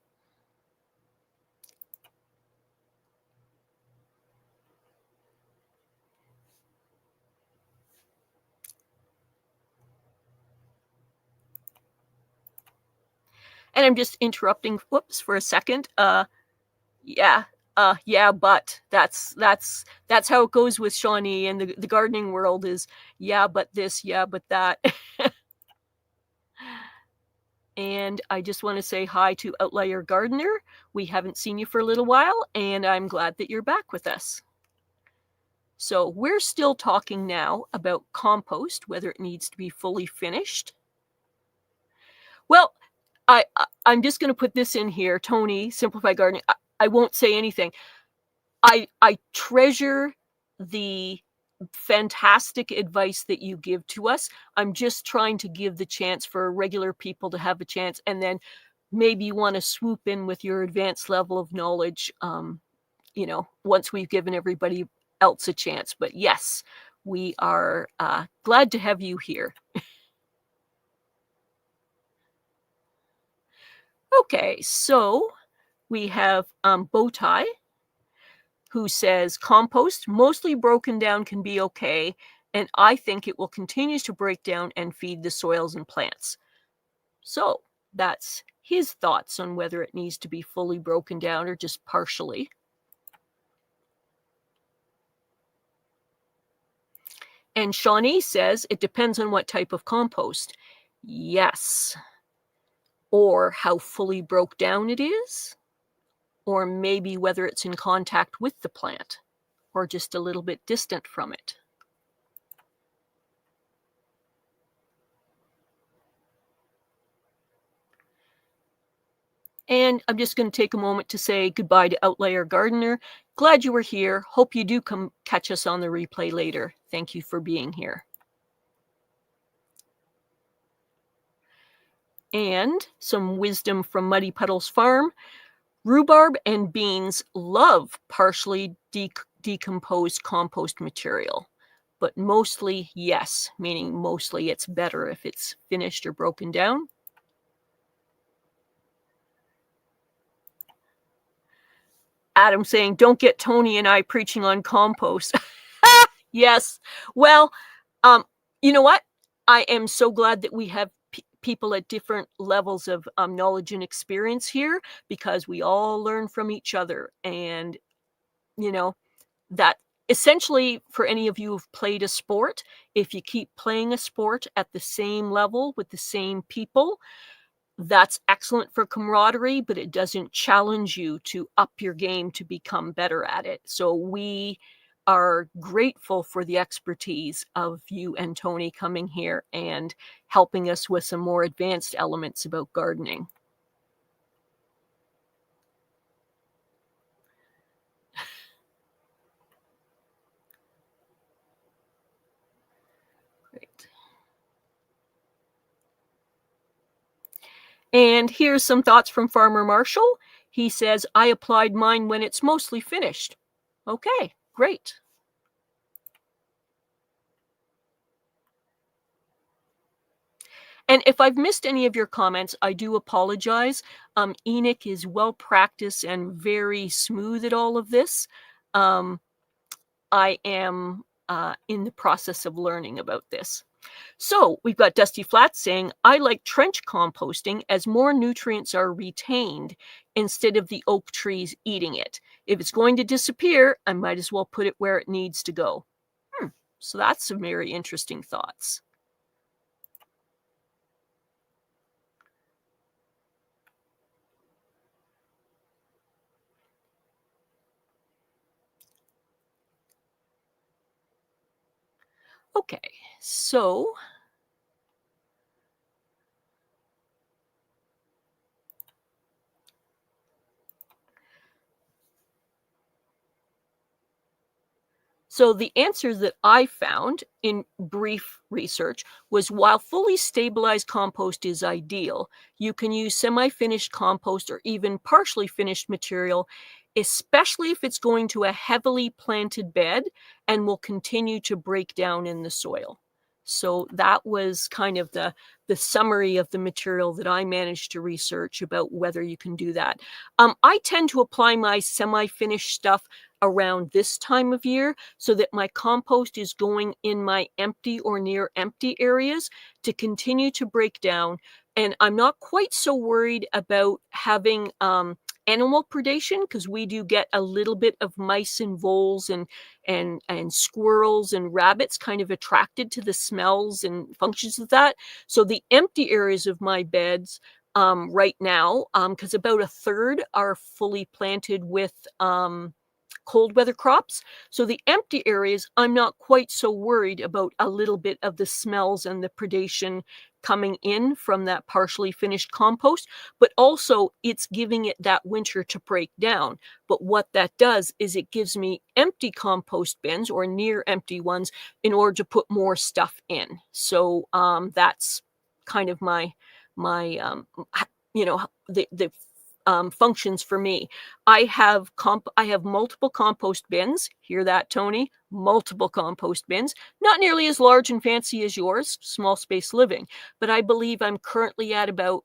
And I'm just interrupting, for a second. Yeah, but that's how it goes with Shawnee and the gardening world is, yeah, but this, yeah, but that. And I just want to say hi to Outlier Gardener. We haven't seen you for a little while, and I'm glad that you're back with us. So we're still talking now about compost, whether it needs to be fully finished. Well, I'm just going to put this in here, Tony, Simplified Gardening. I won't say anything. I treasure the fantastic advice that you give to us. I'm just trying to give the chance for regular people to have a chance, and then maybe you want to swoop in with your advanced level of knowledge, once we've given everybody else a chance. But yes, we are glad to have you here. Okay, so we have Bowtie, who says compost mostly broken down can be okay, and I think it will continue to break down and feed the soils and plants. So that's his thoughts on whether it needs to be fully broken down or just partially. And Shawnee says it depends on what type of compost. Yes. Or how fully broke down it is, or maybe whether it's in contact with the plant or just a little bit distant from it. And I'm just going to take a moment to say goodbye to Outlier Gardener. Glad you were here. Hope you do come catch us on the replay later. Thank you for being here. And some wisdom from Muddy Puddles Farm. Rhubarb and beans love partially decomposed compost material, but mostly yes, meaning mostly it's better if it's finished or broken down. Adam saying, don't get Tony and I preaching on compost. Yes. Well, you know what? I am so glad that we have people at different levels of knowledge and experience here, because we all learn from each other. And, that essentially, for any of you who've played a sport, if you keep playing a sport at the same level with the same people, that's excellent for camaraderie, but it doesn't challenge you to up your game to become better at it. So we are grateful for the expertise of you and Tony coming here and helping us with some more advanced elements about gardening. Great. And here's some thoughts from Farmer Marshall. He says, I applied mine when it's mostly finished. Okay, great. And if I've missed any of your comments, I do apologize. Enoch is well practiced and very smooth at all of this. I am in the process of learning about this. So we've got Dusty Flat saying, I like trench composting as more nutrients are retained instead of the oak trees eating it. If it's going to disappear, I might as well put it where it needs to go. So that's some very interesting thoughts. Okay, so the answer that I found in brief research was, while fully stabilized compost is ideal, you can use semi-finished compost or even partially finished material, especially if it's going to a heavily planted bed and will continue to break down in the soil. So that was kind of the summary of the material that I managed to research about whether you can do that. I tend to apply my semi-finished stuff around this time of year so that my compost is going in my empty or near empty areas to continue to break down. And I'm not quite so worried about having animal predation, because we do get a little bit of mice and voles and squirrels and rabbits kind of attracted to the smells and functions of that. So the empty areas of my beds right now, because about a third are fully planted with cold weather crops. So the empty areas, I'm not quite so worried about a little bit of the smells and the predation coming in from that partially finished compost, but also it's giving it that winter to break down. But what that does is it gives me empty compost bins or near empty ones in order to put more stuff in. So that's kind of my the functions for me. I have multiple compost bins. Hear that, Tony? Multiple compost bins. Not nearly as large and fancy as yours, small space living, but I believe I'm currently at about,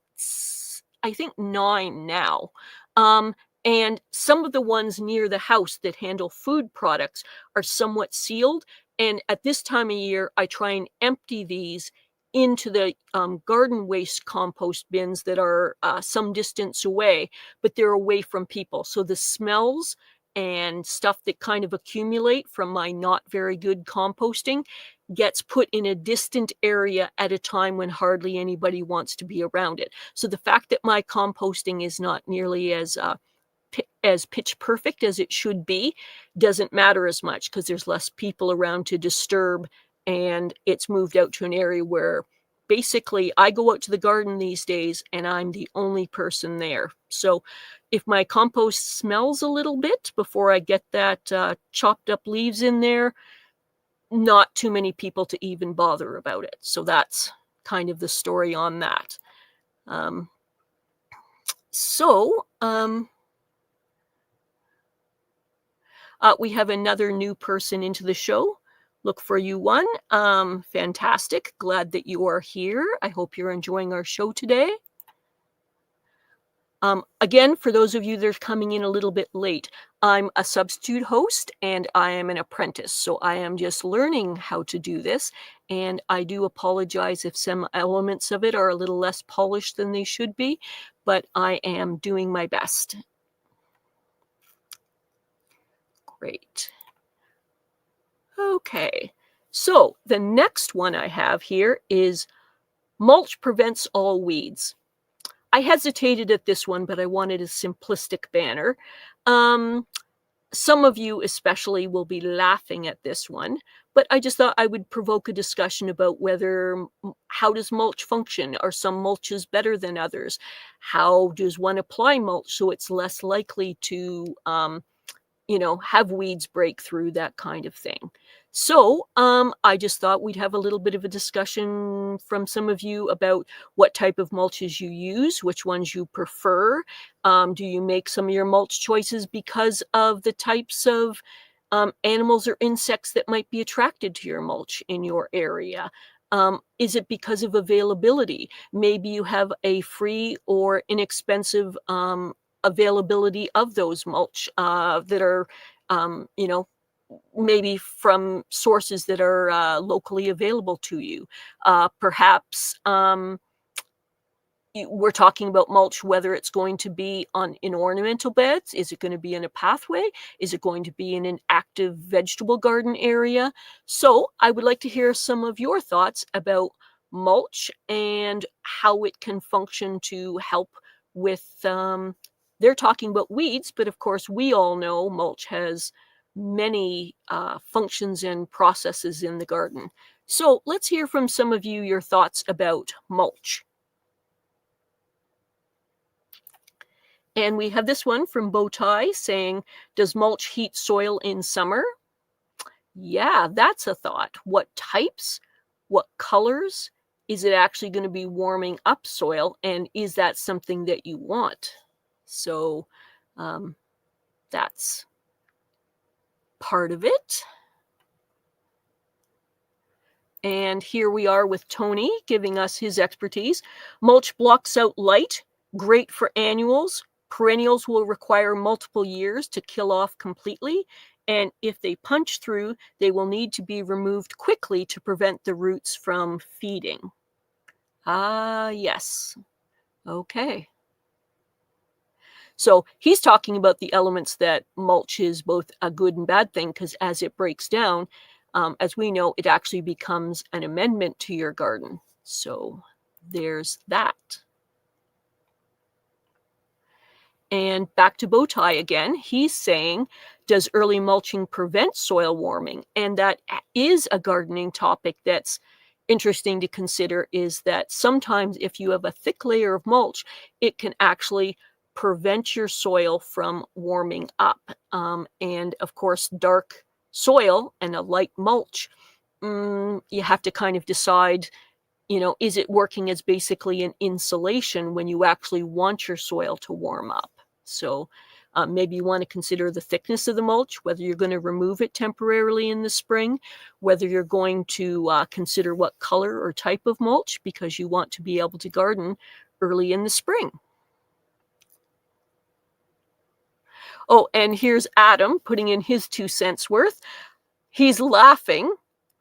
I think, 9 now. And some of the ones near the house that handle food products are somewhat sealed. And at this time of year, I try and empty these into the garden waste compost bins that are some distance away, but they're away from people. So the smells and stuff that kind of accumulate from my not very good composting gets put in a distant area at a time when hardly anybody wants to be around it. So the fact that my composting is not nearly as pitch perfect as it should be doesn't matter as much, because there's less people around to disturb, and it's moved out to an area where basically I go out to the garden these days and I'm the only person there. So if my compost smells a little bit before I get that chopped up leaves in there, not too many people to even bother about it. So that's kind of the story on that. We have another new person into the show. Look for you, one. Fantastic. Glad that you are here. I hope you're enjoying our show today. Again, for those of you that are coming in a little bit late, I'm a substitute host and I am an apprentice. So I am just learning how to do this. And I do apologize if some elements of it are a little less polished than they should be, but I am doing my best. Great. Okay, so the next one I have here is mulch prevents all weeds. I hesitated at this one, but I wanted a simplistic banner. Some of you especially will be laughing at this one, but I just thought I would provoke a discussion about how does mulch function? Are some mulches better than others? How does one apply mulch so it's less likely to have weeds break through, that kind of thing. So I just thought we'd have a little bit of a discussion from some of you about what type of mulches you use, which ones you prefer. Do you make some of your mulch choices because of the types of animals or insects that might be attracted to your mulch in your area? Is it because of availability? Maybe you have a free or inexpensive availability of those mulch that are, maybe from sources that are locally available to you. Perhaps we're talking about mulch, whether it's going to be in ornamental beds. Is it going to be in a pathway? Is it going to be in an active vegetable garden area? So I would like to hear some of your thoughts about mulch and how it can function to help with, they're talking about weeds, but of course we all know mulch has many functions and processes in the garden. So let's hear from some of you your thoughts about mulch. And we have this one from Bowtie saying, does mulch heat soil in summer? Yeah, that's a thought. What types? What colors? Is it actually going to be warming up soil? And is that something that you want? So that's part of it. And here we are with Tony giving us his expertise. Mulch blocks out light, great for annuals. Perennials will require multiple years to kill off completely. And if they punch through, they will need to be removed quickly to prevent the roots from feeding. Yes. Okay. So he's talking about the elements that mulch is both a good and bad thing, because as it breaks down, as we know, it actually becomes an amendment to your garden. So there's that. And back to Bowtie again, he's saying, does early mulching prevent soil warming? And that is a gardening topic that's interesting to consider, is that sometimes if you have a thick layer of mulch, it can actually prevent your soil from warming up. And of course, dark soil and a light mulch, you have to kind of decide, is it working as basically an insulation when you actually want your soil to warm up? So maybe you want to consider the thickness of the mulch, whether you're going to remove it temporarily in the spring, whether you're going to consider what color or type of mulch, because you want to be able to garden early in the spring. Oh, and here's Adam putting in his 2 cents worth. He's laughing,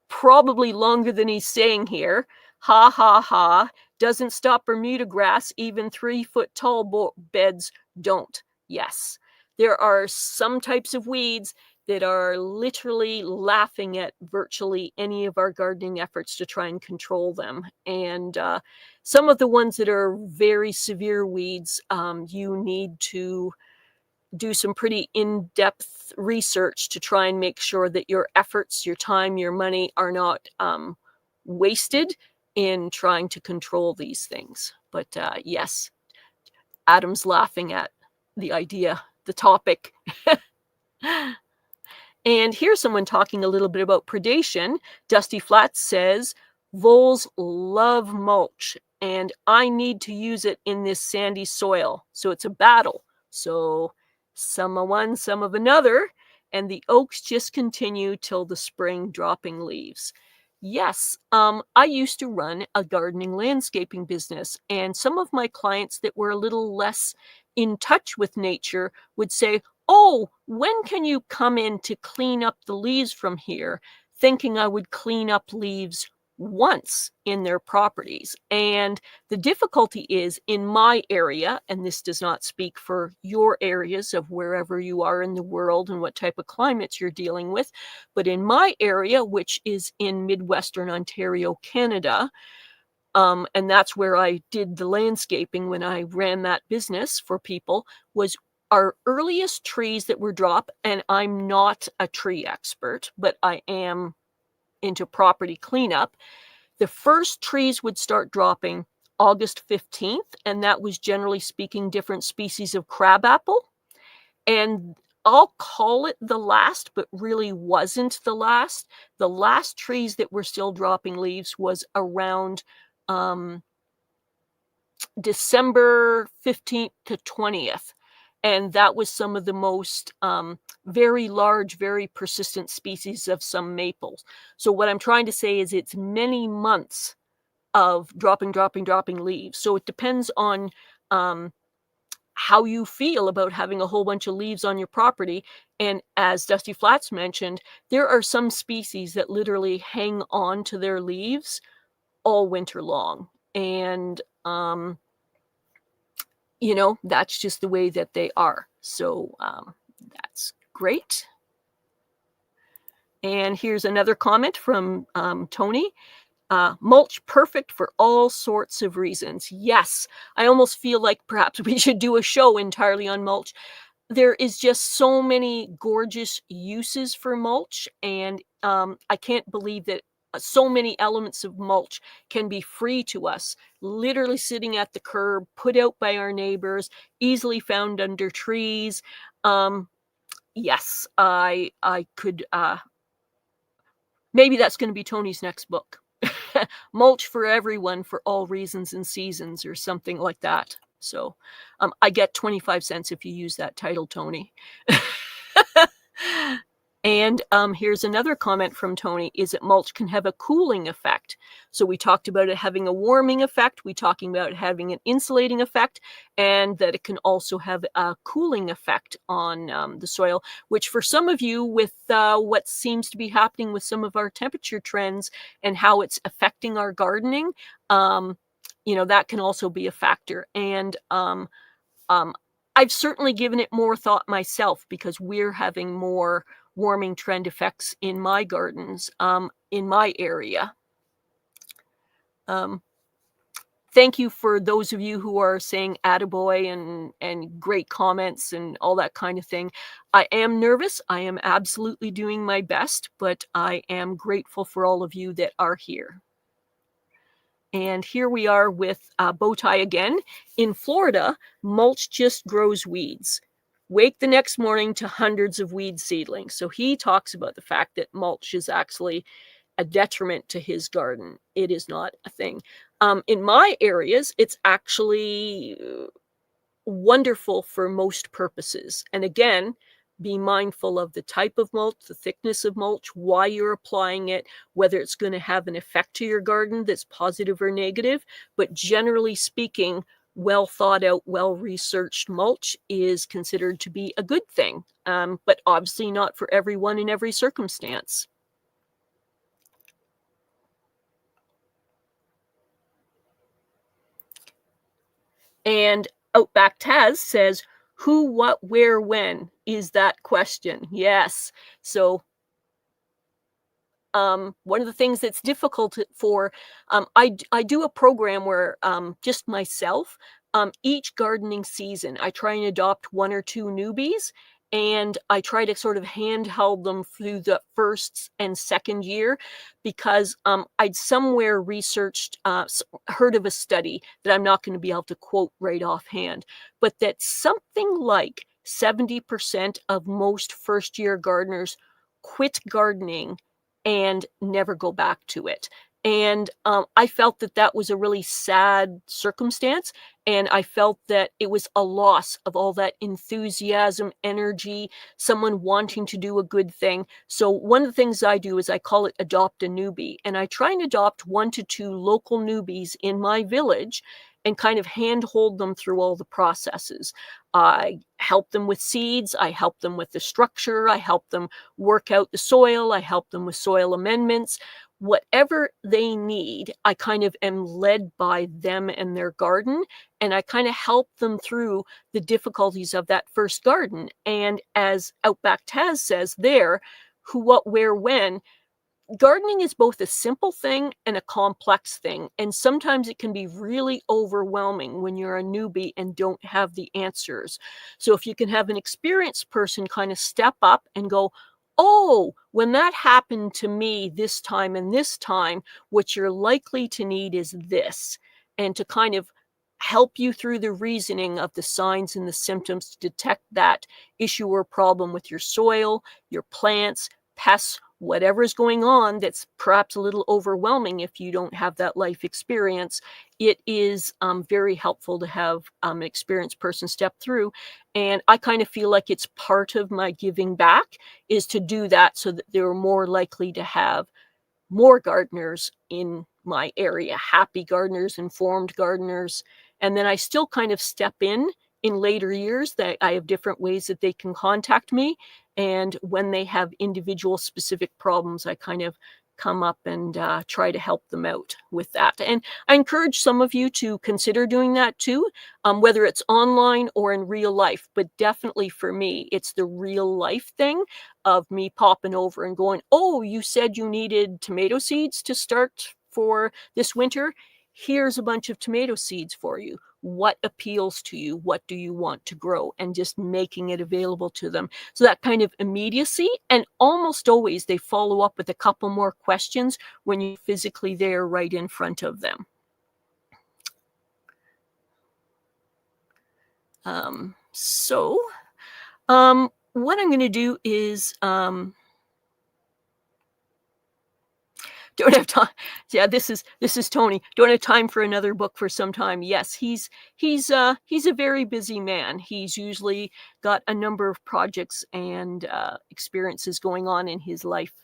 probably longer than he's saying here. Ha, ha, ha. Doesn't stop Bermuda grass, even 3-foot tall beds don't. Yes, there are some types of weeds that are literally laughing at virtually any of our gardening efforts to try and control them. And some of the ones that are very severe weeds, you need to do some pretty in-depth research to try and make sure that your efforts, your time, your money are not wasted in trying to control these things. But yes, Adam's laughing at the idea, the topic. And here's someone talking a little bit about predation. Dusty Flats says, voles love mulch, and I need to use it in this sandy soil. So it's a battle. So some of one, some of another, and the oaks just continue till the spring, dropping leaves. Yes, I used to run a gardening landscaping business, and some of my clients that were a little less in touch with nature would say, oh, when can you come in to clean up the leaves from here? Thinking I would clean up leaves once in their properties. And the difficulty is in my area, and this does not speak for your areas of wherever you are in the world and what type of climates you're dealing with, but in my area, which is in Midwestern Ontario, Canada, And that's where I did the landscaping when I ran that business for people, was our earliest trees that were dropped, and I'm not a tree expert, but I am into property cleanup. The first trees would start dropping August 15th, and that was generally speaking different species of crabapple. And I'll call it the last, but really wasn't the last. The last trees that were still dropping leaves was around December 15th to 20th. And that was some of the most very large, very persistent species of some maples. So what I'm trying to say is it's many months of dropping leaves. So it depends on how you feel about having a whole bunch of leaves on your property. And as Dusty Flats mentioned, there are some species that literally hang on to their leaves all winter long. And that's just the way that they are. So that's great. And here's another comment from Tony. Mulch perfect for all sorts of reasons. Yes, I almost feel like perhaps we should do a show entirely on mulch. There is just so many gorgeous uses for mulch, and I can't believe that so many elements of mulch can be free to us, literally sitting at the curb, put out by our neighbors, easily found under trees. Yes, I could, maybe that's going to be Tony's next book. Mulch for everyone for all reasons and seasons, or something like that. So I get 25 cents if you use that title, Tony. And here's another comment from Tony, is that mulch can have a cooling effect. So we talked about it having a warming effect. We talking about it having an insulating effect, and that it can also have a cooling effect on the soil, which for some of you, with what seems to be happening with some of our temperature trends and how it's affecting our gardening, that can also be a factor. And I've certainly given it more thought myself, because we're having more warming trend effects in my gardens, in my area. Thank you for those of you who are saying attaboy and great comments and all that kind of thing. I am nervous. I am absolutely doing my best, but I am grateful for all of you that are here. And here we are with Bowtie again. In Florida, mulch just grows weeds. Wake the next morning to hundreds of weed seedlings. So he talks about the fact that mulch is actually a detriment to his garden. It is not a thing. In my areas, it's actually wonderful for most purposes. And again, be mindful of the type of mulch, the thickness of mulch, why you're applying it, whether it's going to have an effect to your garden that's positive or negative. But generally speaking, well thought out, well researched mulch is considered to be a good thing, but obviously not for everyone in every circumstance. And Outback Taz says, who, what, where, when is that question? Yes. So one of the things that's difficult for, I do a program where just myself, each gardening season, I try and adopt one or two newbies, and I try to sort of handheld them through the first and second year, because I'd somewhere researched, heard of a study that I'm not going to be able to quote right offhand, but that something like 70% of most first-year gardeners quit gardening and never go back to it. And I felt that that was a really sad circumstance. And I felt that it was a loss of all that enthusiasm, energy, someone wanting to do a good thing. So one of the things I do is I call it adopt a newbie. And I try and adopt 1 to 2 local newbies in my village and kind of handhold them through all the processes. I help them with seeds. I help them with the structure. I help them work out the soil. I help them with soil amendments. Whatever they need, I kind of am led by them and their garden, and I kind of help them through the difficulties of that first garden. And as Outback Taz says there, who, what, where, when, gardening is both a simple thing and a complex thing, and sometimes it can be really overwhelming when you're a newbie and don't have the answers. So if you can have an experienced person kind of step up and go, oh, when that happened to me this time and this time, what you're likely to need is this, and to kind of help you through the reasoning of the signs and the symptoms to detect that issue or problem with your soil, your plants, pests, whatever is going on that's perhaps a little overwhelming if you don't have that life experience. It is very helpful to have an experienced person step through. And I kind of feel like it's part of my giving back is to do that so that they're more likely to have more gardeners in my area, happy gardeners, informed gardeners. And then I still kind of step in later years that I have different ways that they can contact me. And when they have individual specific problems, I kind of come up and try to help them out with that. And I encourage some of you to consider doing that too, whether it's online or in real life. But definitely for me, it's the real life thing of me popping over and going, oh, you said you needed tomato seeds to start for this winter. Here's a bunch of tomato seeds for you. What appeals to you? What do you want to grow? And just making it available to them. So that kind of immediacy, and almost always they follow up with a couple more questions when you're physically there right in front of them. What I'm going to do is don't have time. Yeah, this is Tony. Don't have time for another book for some time. Yes, he's a very busy man. He's usually got a number of projects and experiences going on in his life.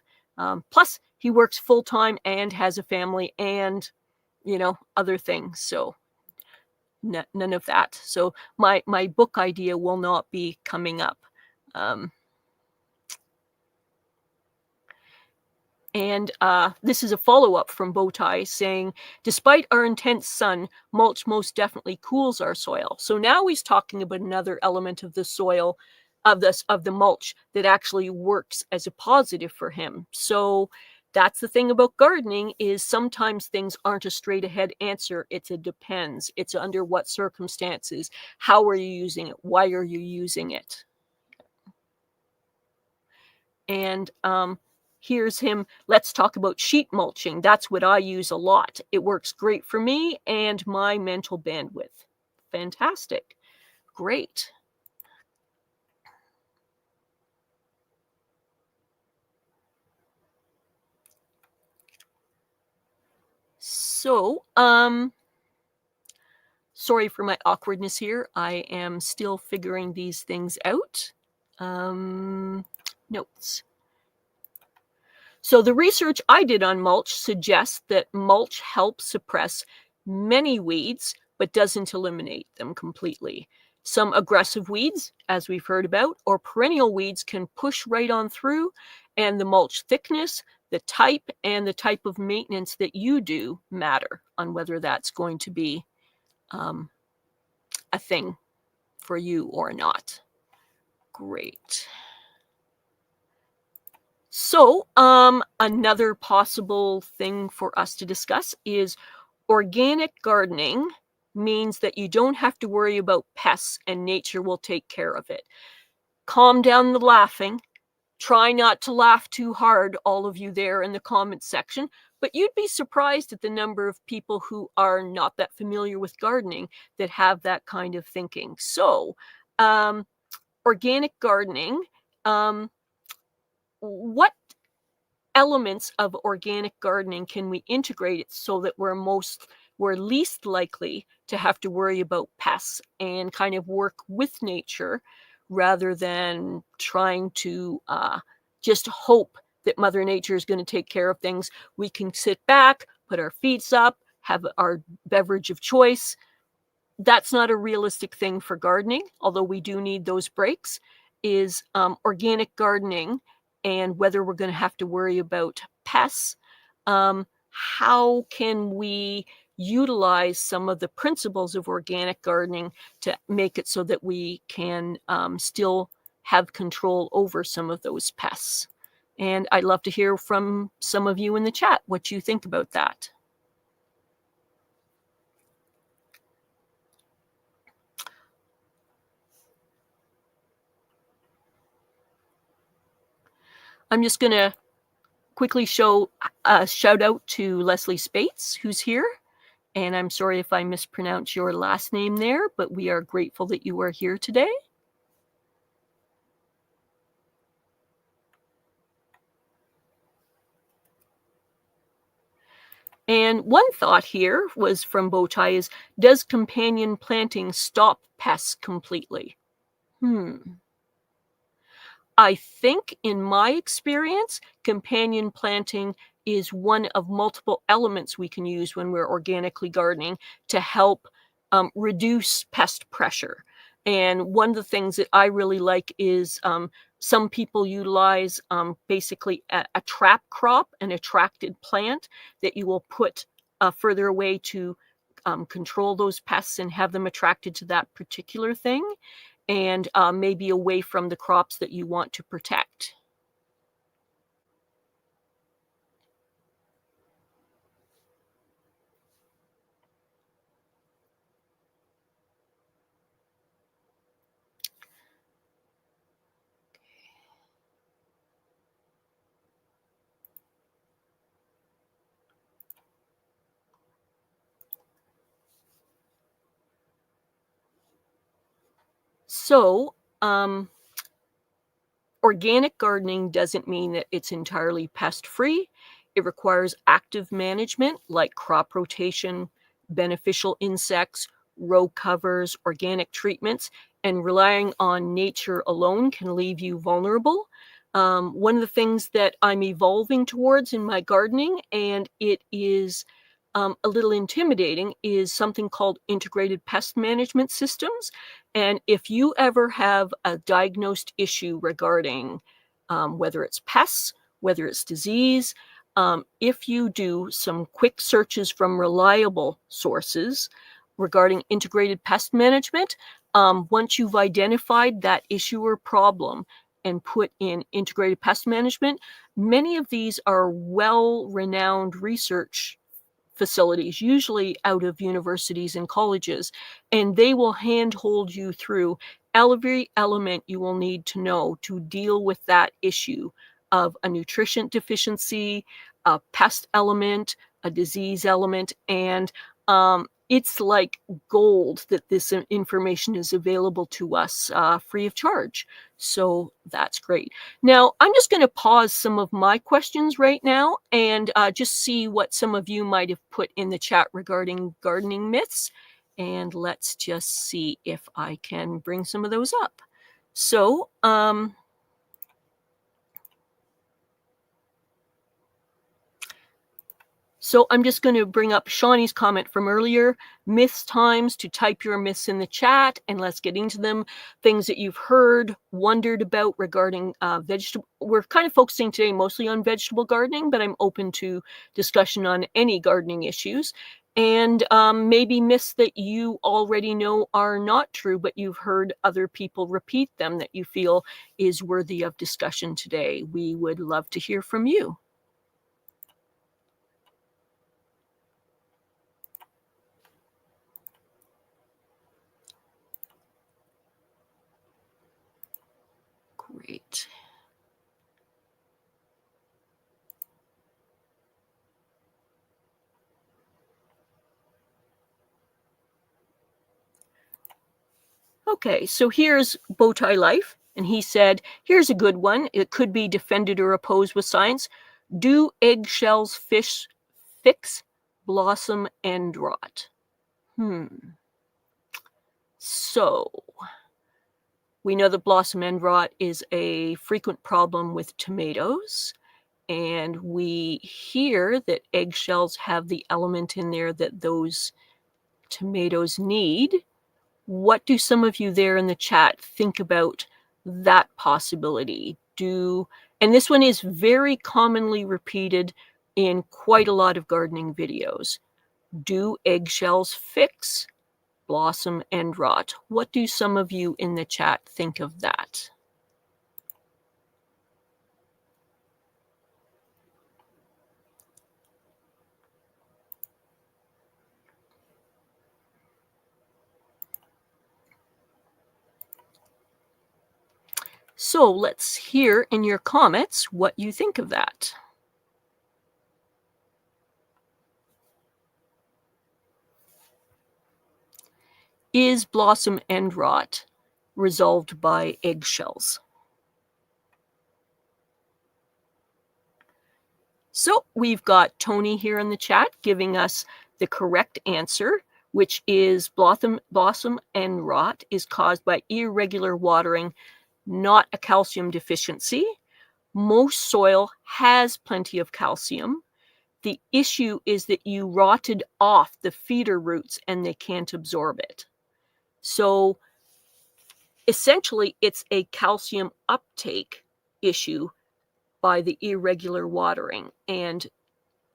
Plus, he works full time and has a family and other things. So none of that. So my book idea will not be coming up. And this is a follow-up from Bowtie saying, despite our intense sun, mulch most definitely cools our soil. So now he's talking about another element of the soil, of the mulch that actually works as a positive for him. So that's the thing about gardening is sometimes things aren't a straight ahead answer. It's a depends. It's under what circumstances. How are you using it? Why are you using it? And here's him. Let's talk about sheet mulching. That's what I use a lot. It works great for me and my mental bandwidth. Fantastic. Great. So, sorry for my awkwardness here. I am still figuring these things out. Notes. So the research I did on mulch suggests that mulch helps suppress many weeds, but doesn't eliminate them completely. Some aggressive weeds, as we've heard about, or perennial weeds can push right on through, and the mulch thickness, the type, and the type of maintenance that you do matter on whether that's going to be a thing for you or not. Great. So another possible thing for us to discuss is organic gardening means that you don't have to worry about pests and nature will take care of it. Calm down the laughing. Try not to laugh too hard, all of you there in the comment section, but you'd be surprised at the number of people who are not that familiar with gardening that have that kind of thinking. So organic gardening, what elements of organic gardening can we integrate it so that we're least likely to have to worry about pests and kind of work with nature rather than trying to just hope that Mother Nature is going to take care of things. We can sit back, put our feet up, have our beverage of choice. That's not a realistic thing for gardening, although we do need those breaks, is organic gardening and whether we're going to have to worry about pests. How can we utilize some of the principles of organic gardening to make it so that we can still have control over some of those pests? And I'd love to hear from some of you in the chat what you think about that. I'm just going to quickly show a shout out to Leslie Spates, who's here. And I'm sorry if I mispronounce your last name there, but we are grateful that you are here today. And one thought here was from Bowtie is, does companion planting stop pests completely? I think in my experience, companion planting is one of multiple elements we can use when we're organically gardening to help reduce pest pressure. And one of the things that I really like is some people utilize basically a trap crop, an attracted plant that you will put further away to control those pests and have them attracted to that particular thing, and maybe away from the crops that you want to protect. So, organic gardening doesn't mean that it's entirely pest-free. It requires active management like crop rotation, beneficial insects, row covers, organic treatments, and relying on nature alone can leave you vulnerable. One of the things that I'm evolving towards in my gardening, and it is a little intimidating, is something called integrated pest management systems. And if you ever have a diagnosed issue regarding whether it's pests, whether it's disease, if you do some quick searches from reliable sources regarding integrated pest management, once you've identified that issue or problem and put in integrated pest management, many of these are well-renowned research facilities, usually out of universities and colleges, and they will handhold you through every element you will need to know to deal with that issue of a nutrition deficiency, a pest element, a disease element, and it's like gold that this information is available to us free of charge. So that's great. Now, I'm just going to pause some of my questions right now and just see what some of you might have put in the chat regarding gardening myths. And let's just see if I can bring some of those up. So, I'm just going to bring up Shawnee's comment from earlier. Myths times to type your myths in the chat, and let's get into them. Things that you've heard, wondered about regarding vegetable. We're kind of focusing today mostly on vegetable gardening, but I'm open to discussion on any gardening issues. And maybe myths that you already know are not true, but you've heard other people repeat them that you feel is worthy of discussion today. We would love to hear from you. Great. Okay, so here's Bowtie Life, and he said, here's a good one. It could be defended or opposed with science. Do eggshells fix blossom end rot? So we know that blossom end rot is a frequent problem with tomatoes, and we hear that eggshells have the element in there that those tomatoes need. What do some of you there in the chat think about that possibility? And this one is very commonly repeated in quite a lot of gardening videos. Do eggshells fix blossom end rot? What do some of you in the chat think of that? So let's hear in your comments what you think of that. Is blossom end rot resolved by eggshells? So we've got Tony here in the chat giving us the correct answer, which is blossom end rot is caused by irregular watering, not a calcium deficiency. Most soil has plenty of calcium. The issue is that you rotted off the feeder roots and they can't absorb it. So essentially, it's a calcium uptake issue by the irregular watering, and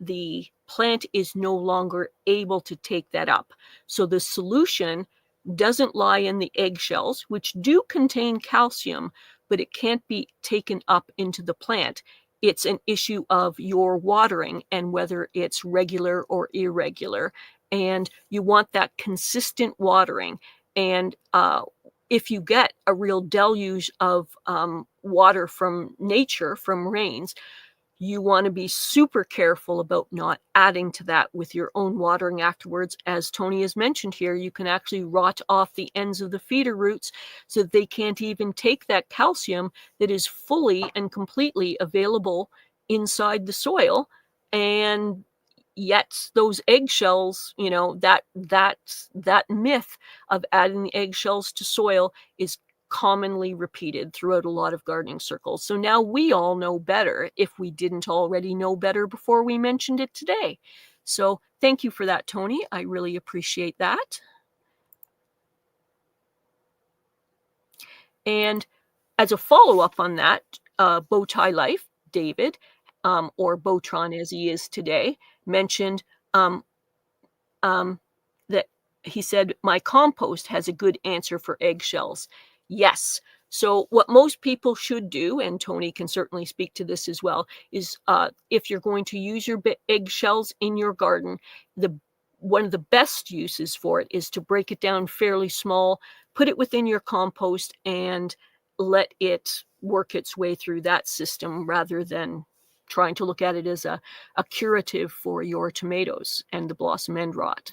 the plant is no longer able to take that up. So the solution doesn't lie in the eggshells, which do contain calcium, but it can't be taken up into the plant. It's an issue of your watering and whether it's regular or irregular. And you want that consistent watering. And if you get a real deluge of water from nature, from rains, you want to be super careful about not adding to that with your own watering afterwards. As Tony has mentioned here, you can actually rot off the ends of the feeder roots so that they can't even take that calcium that is fully and completely available inside the soil. And yet those eggshells, that myth of adding the eggshells to soil is commonly repeated throughout a lot of gardening circles. So now we all know better if we didn't already know better before we mentioned it today. So thank you for that, Tony. I really appreciate that. And as a follow-up on that, Bowtie Life, David, or Botron as he is today, mentioned that he said, my compost has a good answer for eggshells. Yes. So what most people should do, and Tony can certainly speak to this as well, is if you're going to use your eggshells in your garden, one of the best uses for it is to break it down fairly small, put it within your compost, and let it work its way through that system rather than trying to look at it as a curative for your tomatoes and the blossom end rot.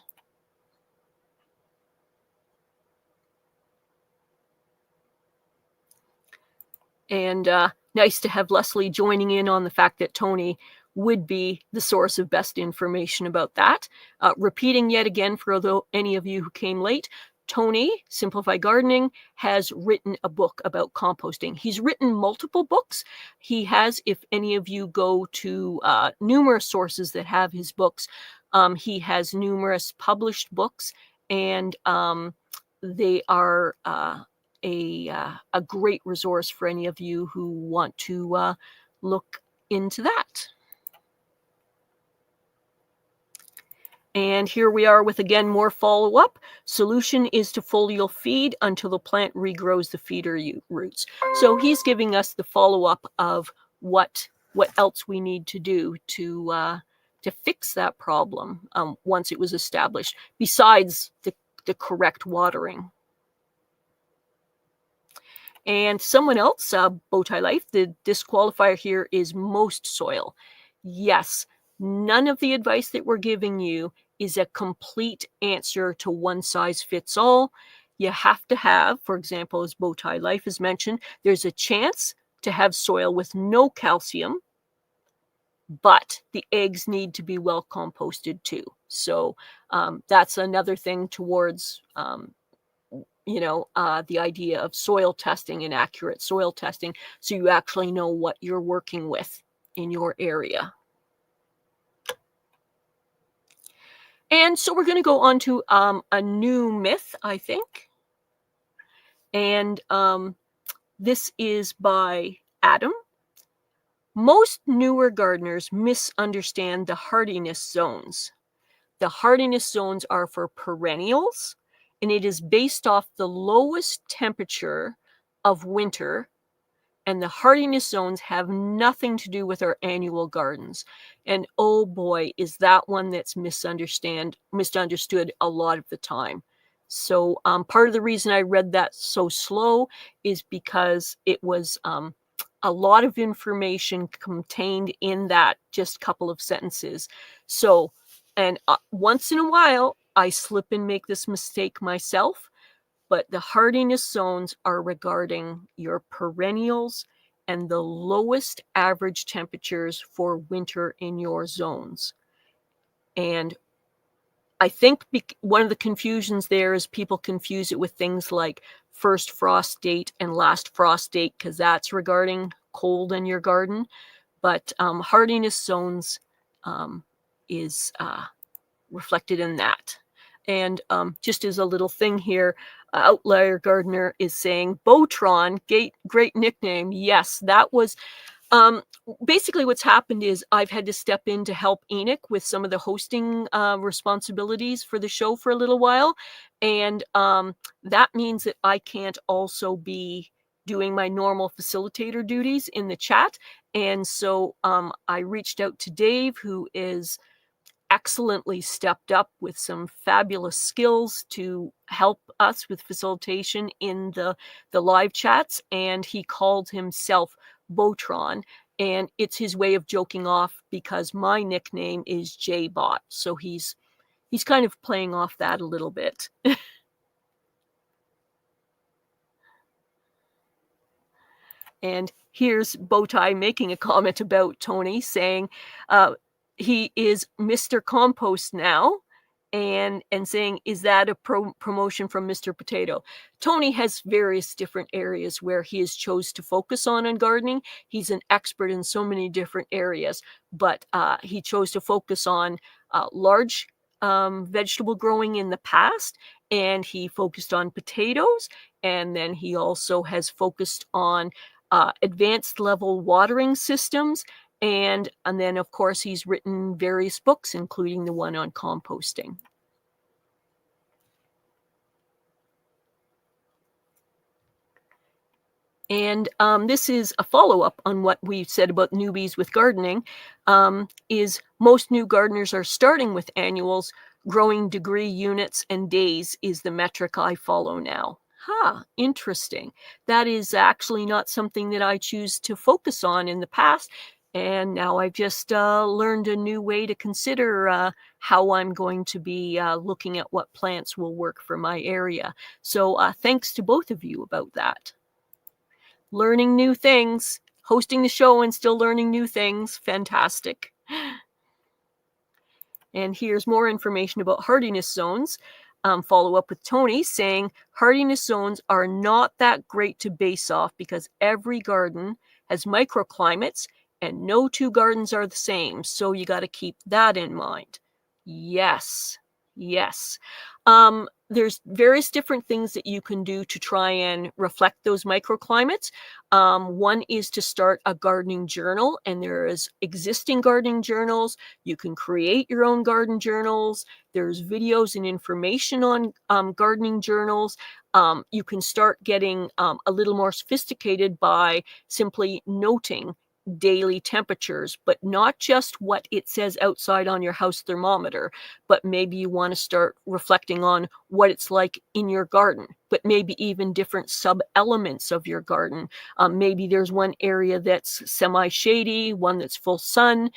And nice to have Leslie joining in on the fact that Tony would be the source of best information about that. Repeating yet again for any of you who came late, Tony, Simplify Gardening, has written a book about composting. He's written multiple books. He has, if any of you go to numerous sources that have his books, he has numerous published books, and they are a great resource for any of you who want to look into that. And here we are with, again, more follow-up. Solution is to foliar feed until the plant regrows the feeder roots. So he's giving us the follow-up of what else we need to do to fix that problem once it was established, besides the correct watering. And someone else, Bowtie Life, the disqualifier here is most soil. Yes, none of the advice that we're giving you is a complete answer to one size fits all. You have to have, for example, as Bowtie Life has mentioned, there's a chance to have soil with no calcium, but the eggs need to be well composted too. So that's another thing towards the idea of soil testing and accurate soil testing, so you actually know what you're working with in your area. And so we're going to go on to a new myth, I think. And this is by Adam. Most newer gardeners misunderstand the hardiness zones. The hardiness zones are for perennials, and it is based off the lowest temperature of winter, and the hardiness zones have nothing to do with our annual gardens. And oh boy, is that one that's misunderstood a lot of the time. So part of the reason I read that so slow is because it was a lot of information contained in that just couple of sentences. So, and once in a while, I slip and make this mistake myself, but the hardiness zones are regarding your perennials and the lowest average temperatures for winter in your zones. And I think one of the confusions there is people confuse it with things like first frost date and last frost date, because that's regarding cold in your garden. But hardiness zones is reflected in that. And just as a little thing here, Outlier Gardener is saying, Botron, great nickname. Yes, that was basically what's happened is I've had to step in to help Enoch with some of the hosting responsibilities for the show for a little while. And that means that I can't also be doing my normal facilitator duties in the chat. And so I reached out to Dave, who is excellently stepped up with some fabulous skills to help us with facilitation in the live chats, and he called himself Botron, and it's his way of joking off because my nickname is J-Bot, so he's kind of playing off that a little bit. And here's Bowtie making a comment about Tony, saying he is Mr. Compost now, and saying, is that a promotion from Mr. Potato? Tony has various different areas where he has chose to focus on gardening. He's an expert in so many different areas, but he chose to focus on large vegetable growing in the past, and he focused on potatoes, and then he also has focused on advanced level watering systems. And then, of course, he's written various books, including the one on composting. And this is a follow-up on what we've said about newbies with gardening, is most new gardeners are starting with annuals. Growing degree units and days is the metric I follow now. Interesting. That is actually not something that I choose to focus on in the past. And now I've just learned a new way to consider how I'm going to be looking at what plants will work for my area. So thanks to both of you about that. Learning new things, hosting the show and still learning new things. Fantastic. And here's more information about hardiness zones. Follow up with Tony saying hardiness zones are not that great to base off because every garden has microclimates and no two gardens are the same. So you got to keep that in mind. Yes. There's various different things that you can do to try and reflect those microclimates. One is to start a gardening journal, and there is existing gardening journals. You can create your own garden journals. There's videos and information on gardening journals. You can start getting a little more sophisticated by simply noting daily temperatures, but not just what it says outside on your house thermometer, but maybe you want to start reflecting on what it's like in your garden, but maybe even different sub-elements of your garden. Maybe there's one area that's semi-shady, one that's full sun.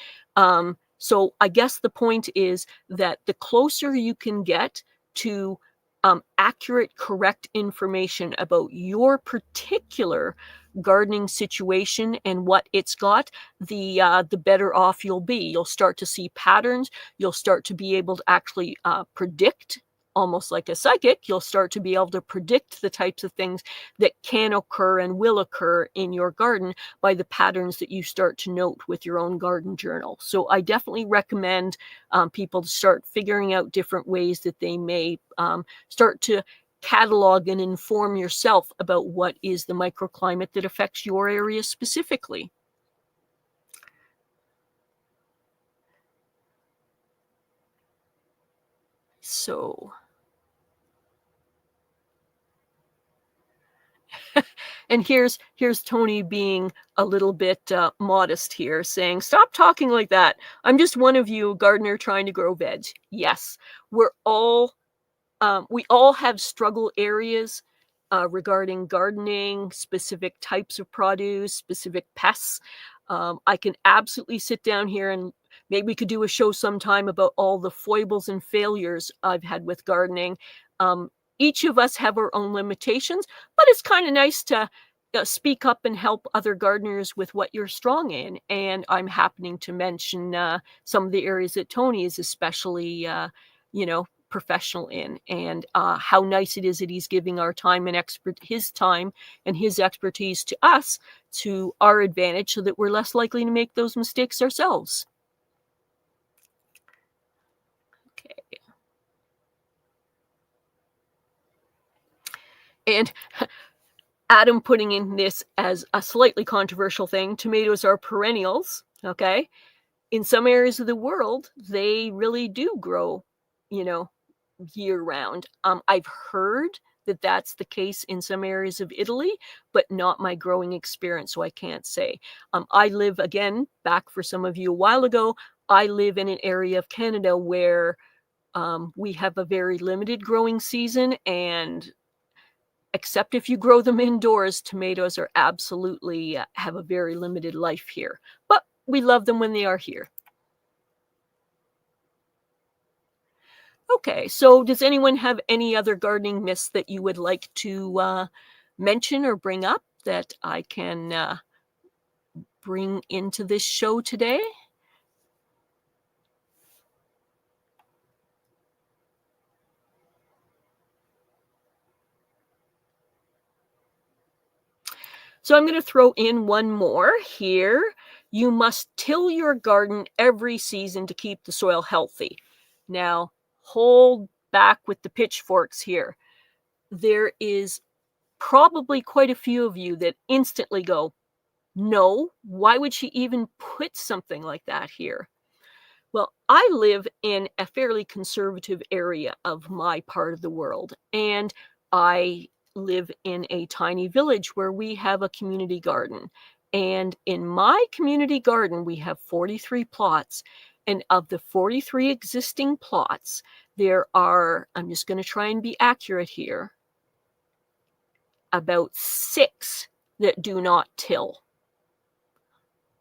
So I guess the point is that the closer you can get to accurate, correct information about your particular gardening situation and what it's got, the better off you'll be. You'll start to see patterns. You'll start to be able to actually predict, almost like a psychic. You'll start to be able to predict the types of things that can occur and will occur in your garden by the patterns that you start to note with your own garden journal. So I definitely recommend people to start figuring out different ways that they may start to catalog and inform yourself about what is the microclimate that affects your area specifically. So, and here's Tony being a little bit modest here, saying, stop talking like that. I'm just one of you, gardener trying to grow veg. Yes, we're all We all have struggle areas regarding gardening, specific types of produce, specific pests. I can absolutely sit down here and maybe we could do a show sometime about all the foibles and failures I've had with gardening. Each of us have our own limitations, but it's kind of nice to speak up and help other gardeners with what you're strong in. And I'm happening to mention some of the areas that Tony is especially, professional in, and how nice it is that he's giving our time and his time and his expertise to us to our advantage so that we're less likely to make those mistakes ourselves. Okay. And Adam putting in this as a slightly controversial thing, tomatoes are perennials, okay? In some areas of the world, they really do grow, year round. I've heard that that's the case in some areas of Italy, but not my growing experience, so I can't say. I live, again, back for some of you a while ago, I live in an area of Canada where we have a very limited growing season, and except if you grow them indoors, tomatoes are absolutely have a very limited life here. But we love them when they are here. Okay, so does anyone have any other gardening myths that you would like to mention or bring up that I can bring into this show today? So I'm going to throw in one more here. You must till your garden every season to keep the soil healthy. Now, hold back with the pitchforks here. There is probably quite a few of you that instantly go, no, why would she even put something like that here? Well, I live in a fairly conservative area of my part of the world, and I live in a tiny village where we have a community garden. And in my community garden, we have 43 plots. And of the 43 existing plots, there are, I'm just going to try and be accurate here, about 6 that do not till.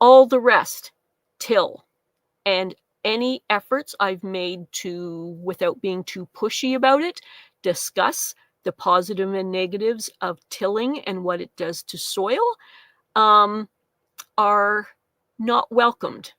All the rest till. And any efforts I've made to, without being too pushy about it, discuss the positive and negatives of tilling and what it does to soil, are not welcomed.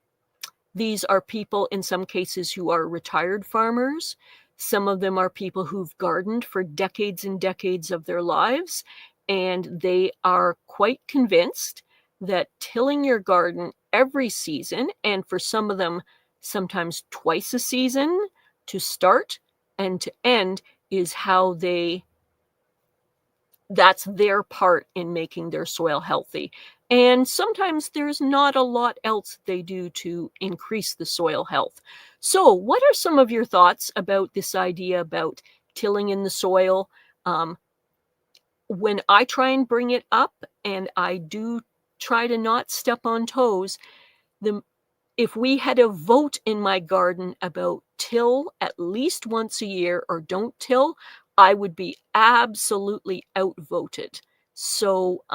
These are people, in some cases, who are retired farmers. Some of them are people who've gardened for decades and decades of their lives, and they are quite convinced that tilling your garden every season, and for some of them, sometimes twice a season to start and to end, is how that's their part in making their soil healthy. And sometimes there's not a lot else they do to increase the soil health. So what are some of your thoughts about this idea about tilling in the soil? When I try and bring it up, and I do try to not step on toes, if we had a vote in my garden about till at least once a year or don't till, I would be absolutely outvoted. So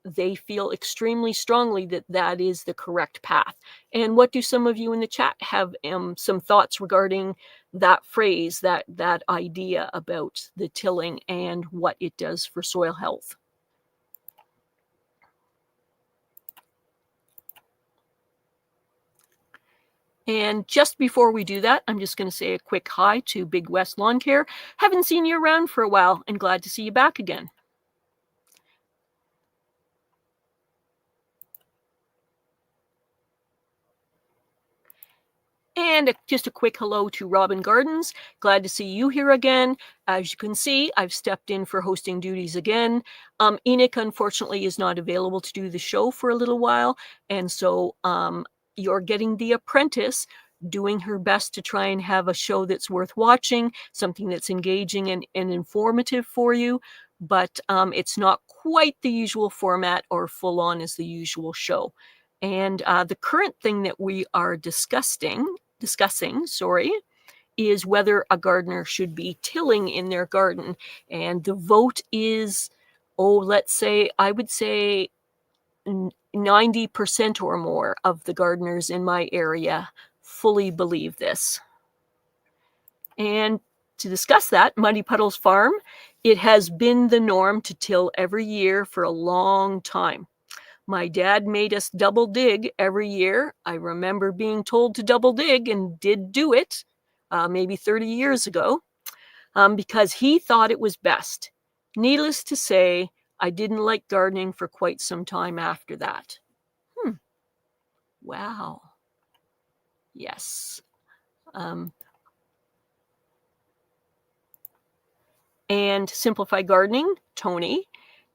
they feel extremely strongly that that is the correct path. And what do some of you in the chat have some thoughts regarding that phrase, that idea about the tilling and what it does for soil health? And just before we do that, I'm just going to say a quick hi to Big West Lawn Care. Haven't seen you around for a while and glad to see you back again. And just a quick hello to Robin Gardens. Glad to see you here again. As you can see, I've stepped in for hosting duties again. Enoch, unfortunately, is not available to do the show for a little while. And so you're getting the apprentice doing her best to try and have a show that's worth watching, something that's engaging and informative for you. But it's not quite the usual format or full on as the usual show. And the current thing that we are discussing, is whether a gardener should be tilling in their garden. And the vote is, let's say, I would say 90% or more of the gardeners in my area fully believe this. And to discuss that, Muddy Puddles Farm, it has been the norm to till every year for a long time. My dad made us double dig every year. I remember being told to double dig and did do it maybe 30 years ago because he thought it was best. Needless to say, I didn't like gardening for quite some time after that. Wow. Yes. And Simplify Gardening, Tony.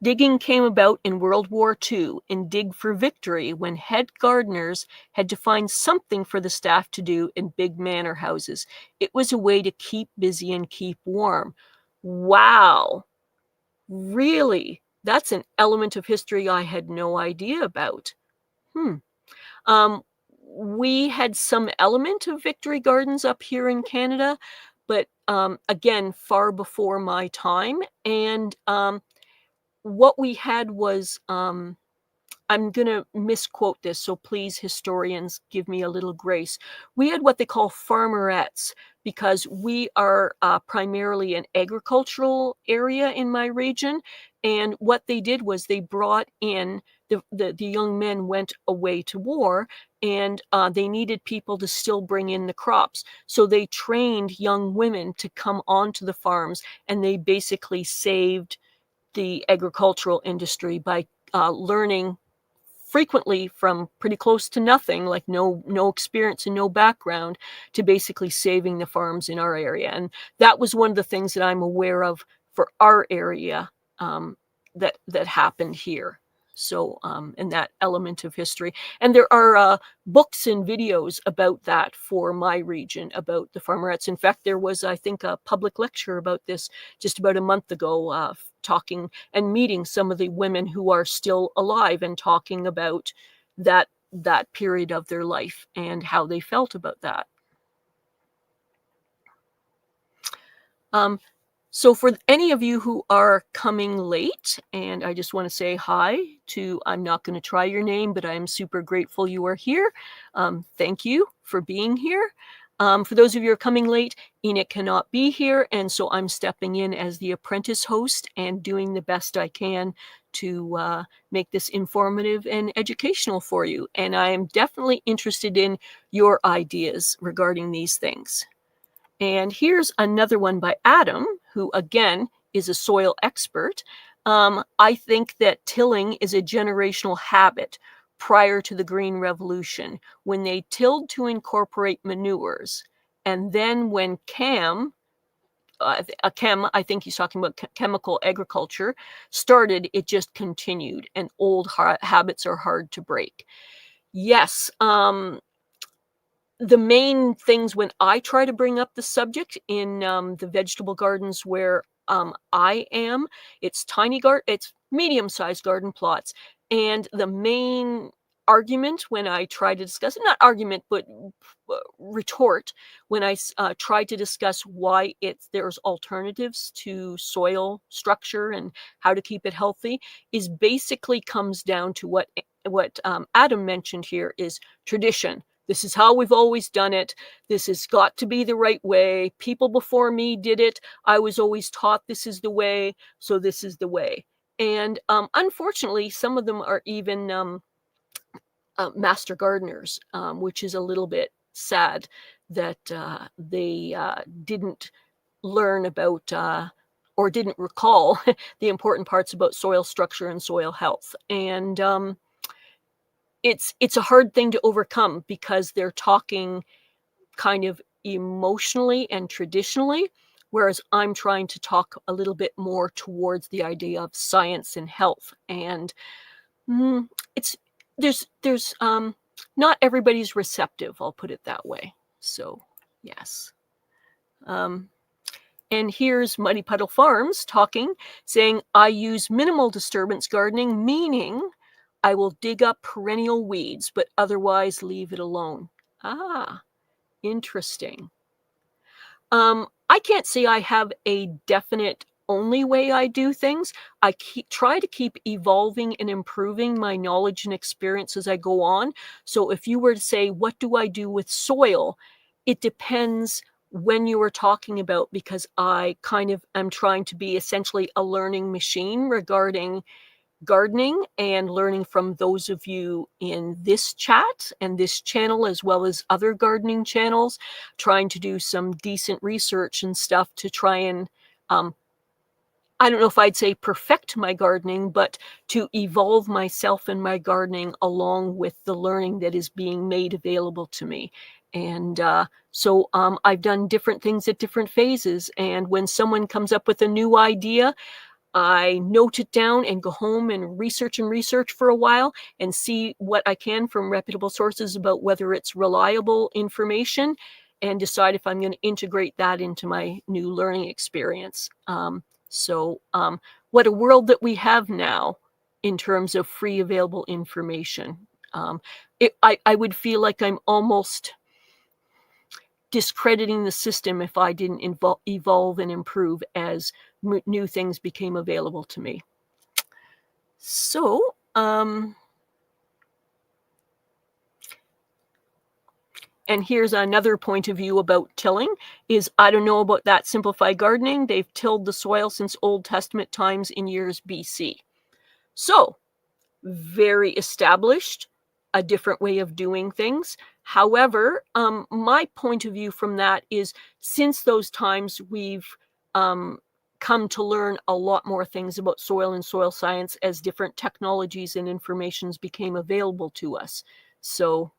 Digging came about in World War II in Dig for Victory when head gardeners had to find something for the staff to do in big manor houses. It was a way to keep busy and keep warm. Wow. Really? That's an element of history I had no idea about. We had some element of victory gardens up here in Canada, but again, far before my time. And what we had was, I'm going to misquote this, so please, historians, give me a little grace. We had what they call farmerettes because we are primarily an agricultural area in my region. And what they did was they brought in the young men went away to war, and they needed people to still bring in the crops. So they trained young women to come onto the farms, and they basically saved the agricultural industry by learning frequently from pretty close to nothing, like no experience and no background, to basically saving the farms in our area. And that was one of the things that I'm aware of for our area that happened here. So, and that element of history. And there are books and videos about that for my region, about the farmerettes. In fact, there was, I think, a public lecture about this just about a month ago, talking and meeting some of the women who are still alive and talking about that period of their life and how they felt about that. So for any of you who are coming late, and I just want to say hi to, I'm not going to try your name, but I'm super grateful you are here. Thank you for being here. For those of you who are coming late, Enoch cannot be here, and so I'm stepping in as the apprentice host and doing the best I can to make this informative and educational for you. And I am definitely interested in your ideas regarding these things. And here's another one by Adam, who again is a soil expert. I think that tilling is a generational habit prior to the Green Revolution, when they tilled to incorporate manures. And then when I think he's talking about chemical agriculture, started, it just continued, and old habits are hard to break. Yes, the main things when I try to bring up the subject in the vegetable gardens where I am, it's it's medium-sized garden plots. And the main argument when I try to discuss it, not argument, but retort, when I try to discuss why there's alternatives to soil structure and how to keep it healthy, is basically comes down to what Adam mentioned here is tradition. This is how we've always done it. This has got to be the right way. People before me did it. I was always taught this is the way, so this is the way. And unfortunately, some of them are even master gardeners, which is a little bit sad that they didn't learn about or didn't recall the important parts about soil structure and soil health. And it's a hard thing to overcome because they're talking kind of emotionally and traditionally, whereas I'm trying to talk a little bit more towards the idea of science and health. And there's not everybody's receptive, I'll put it that way. So yes. And here's Muddy Puddle Farms talking, saying, I use minimal disturbance gardening, meaning I will dig up perennial weeds, but otherwise leave it alone. Ah, interesting. I can't say I have a definite only way I do things. I try to keep evolving and improving my knowledge and experience as I go on. So if you were to say, what do I do with soil? It depends when you were talking about, because I kind of am trying to be essentially a learning machine regarding gardening and learning from those of you in this chat and this channel, as well as other gardening channels, trying to do some decent research and stuff to try and, I don't know if I'd say perfect my gardening, but to evolve myself and my gardening along with the learning that is being made available to me. And so I've done different things at different phases. And when someone comes up with a new idea, I note it down and go home and research for a while and see what I can from reputable sources about whether it's reliable information, and decide if I'm going to integrate that into my new learning experience. What a world that we have now in terms of free available information. I would feel like I'm almost discrediting the system if I didn't evolve and improve as new things became available to me. So, and here's another point of view about tilling is, I don't know about that simplified gardening. They've tilled the soil since Old Testament times in years BC. So, very established, a different way of doing things. However, my point of view from that is, since those times, we've come to learn a lot more things about soil and soil science as different technologies and informations became available to us. So,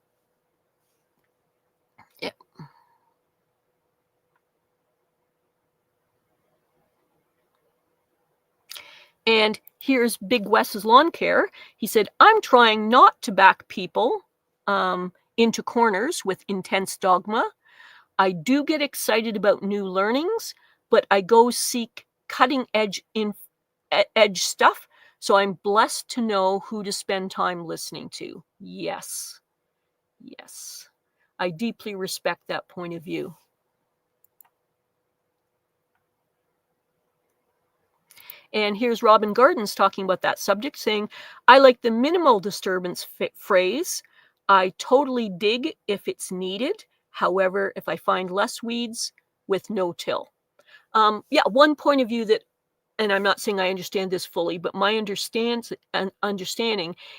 yeah. And here's Big Wes's Lawn Care. He said, I'm trying not to back people into corners with intense dogma. I do get excited about new learnings, but I go seek cutting edge stuff. So I'm blessed to know who to spend time listening to. Yes. Yes. I deeply respect that point of view. And here's Robin Gardens talking about that subject, saying, I like the minimal disturbance phrase. I totally dig if it's needed. However, if I find less weeds with no till. One point of view that, and I'm not saying I understand this fully, but my understanding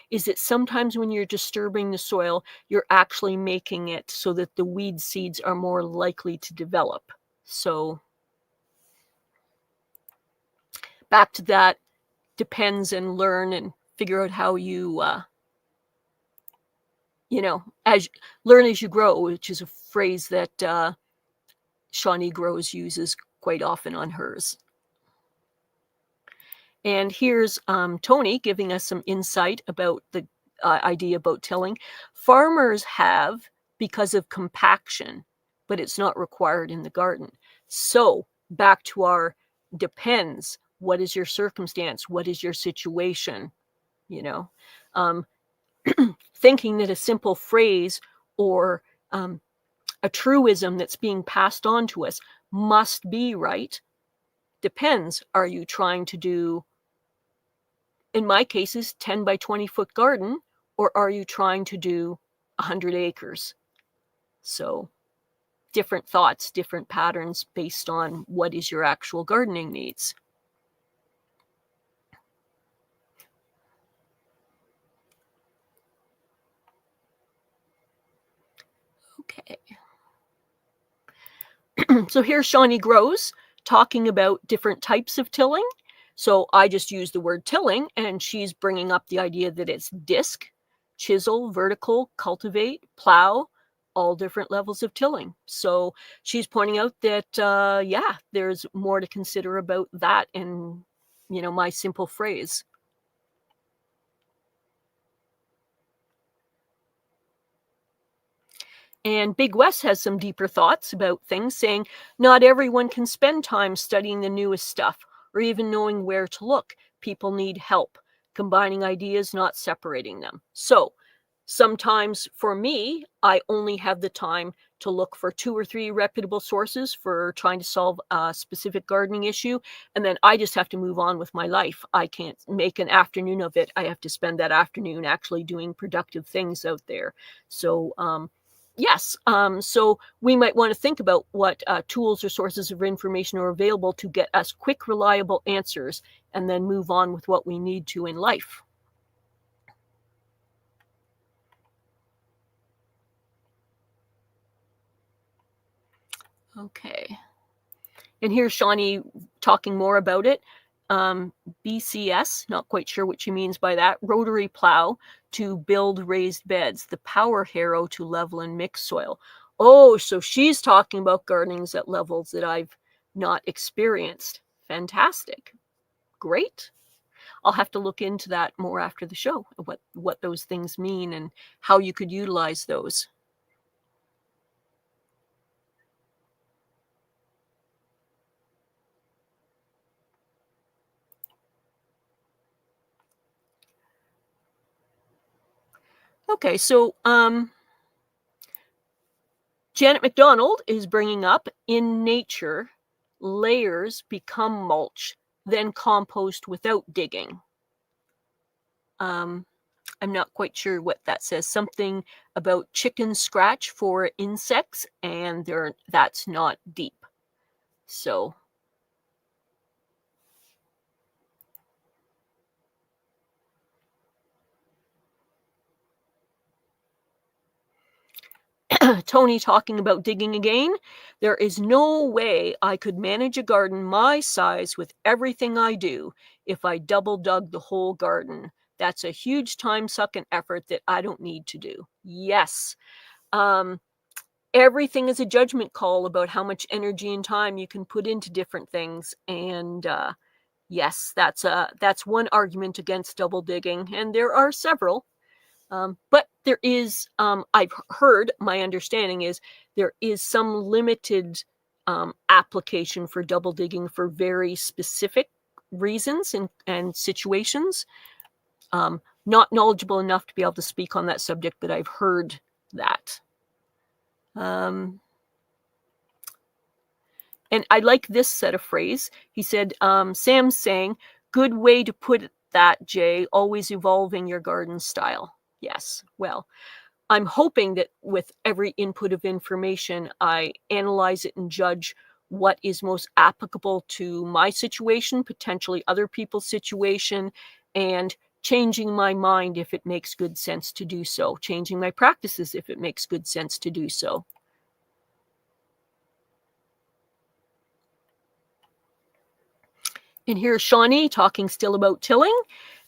is that sometimes when you're disturbing the soil, you're actually making it so that the weed seeds are more likely to develop. So back to that, depends, and learn and figure out how you, learn as you grow, which is a phrase that Shawnee Grows uses quite often on hers. And here's Tony giving us some insight about the idea about tilling. Farmers have because of compaction, but it's not required in the garden. So back to our depends. What is your circumstance? What is your situation? Thinking that a simple phrase or a truism that's being passed on to us must be right depends. Are you trying to do, in my cases, 10 by 20 foot garden, or are you trying to do 100 acres? So different thoughts, different patterns based on what is your actual gardening needs. Okay. So here's Shawnee Grows talking about different types of tilling. So I just use the word tilling, and she's bringing up the idea that it's disc, chisel, vertical, cultivate, plow, all different levels of tilling. So she's pointing out that, there's more to consider about that in, my simple phrase. And Big West has some deeper thoughts about things, saying not everyone can spend time studying the newest stuff or even knowing where to look. People need help, combining ideas, not separating them. So Sometimes for me, I only have the time to look for 2 or 3 reputable sources for trying to solve a specific gardening issue, and then I just have to move on with my life. I can't make an afternoon of it. I have to spend that afternoon actually doing productive things out there. So, yes, so we might want to think about what tools or sources of information are available to get us quick, reliable answers, and then move on with what we need to in life. Okay. And here's Shawnee talking more about it. BCS, not quite sure what she means by that. Rotary plow to build raised beds. The power harrow to level and mix soil. Oh, so she's talking about gardenings at levels that I've not experienced. Fantastic. Great. I'll have to look into that more after the show, what those things mean and how you could utilize those. Okay, so Janet McDonald is bringing up, in nature, layers become mulch, then compost without digging. I'm not quite sure what that says. Something about chicken scratch for insects, and that's not deep. So Tony talking about digging again. There is no way I could manage a garden my size with everything I do if I double dug the whole garden. That's a huge time sucking effort that I don't need to do. Yes. Everything is a judgment call about how much energy and time you can put into different things. And yes, that's one argument against double digging. And there are several. But there is, I've heard, my understanding is there is some limited application for double digging for very specific reasons and situations. Not knowledgeable enough to be able to speak on that subject, but I've heard that. And I like this set of phrase. He said, Sam's saying, good way to put that, Jay, always evolving your garden style. Yes, well, I'm hoping that with every input of information, I analyze it and judge what is most applicable to my situation, potentially other people's situation, and changing my mind if it makes good sense to do so, changing my practices if it makes good sense to do so. And here's Shawnee talking still about tilling.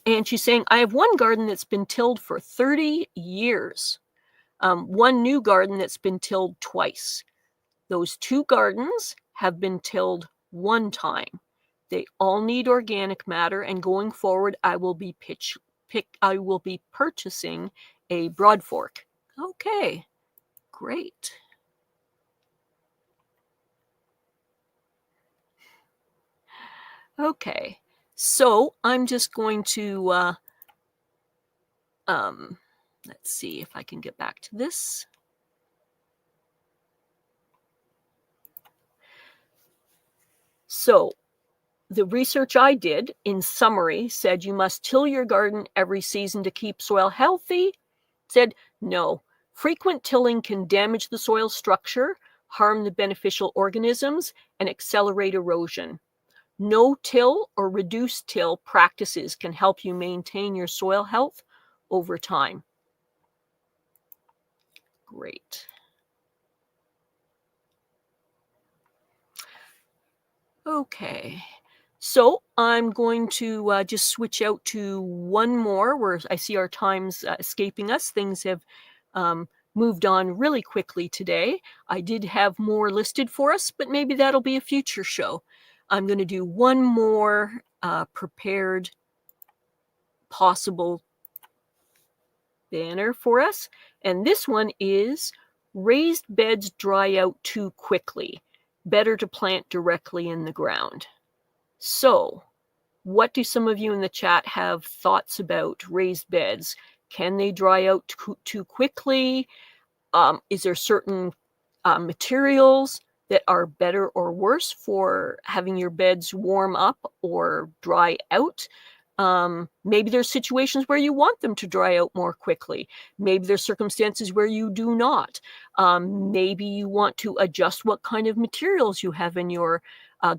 And she's saying, I have one garden that's been tilled for 30 years. One new garden that's been tilled twice. Those 2 gardens have been tilled 1 time. They all need organic matter, and going forward, I will be purchasing a broad fork. Okay, great. Okay, so I'm just going to let's see if I can get back to this. So the research I did, in summary, said you must till your garden every season to keep soil healthy. Said no. Frequent tilling can damage the soil structure, harm the beneficial organisms, and accelerate erosion. No-till or reduced-till practices can help you maintain your soil health over time. Great. Okay, so I'm going to just switch out to one more where I see our time's escaping us. Things have moved on really quickly today. I did have more listed for us, but maybe that'll be a future show. I'm going to do one more prepared possible banner for us. And this one is raised beds dry out too quickly. Better to plant directly in the ground. So, what do some of you in the chat have thoughts about raised beds? Can they dry out too quickly? Is there certain materials that are better or worse for having your beds warm up or dry out? Maybe there's situations where you want them to dry out more quickly. Maybe there's circumstances where you do not. Maybe you want to adjust what kind of materials you have in your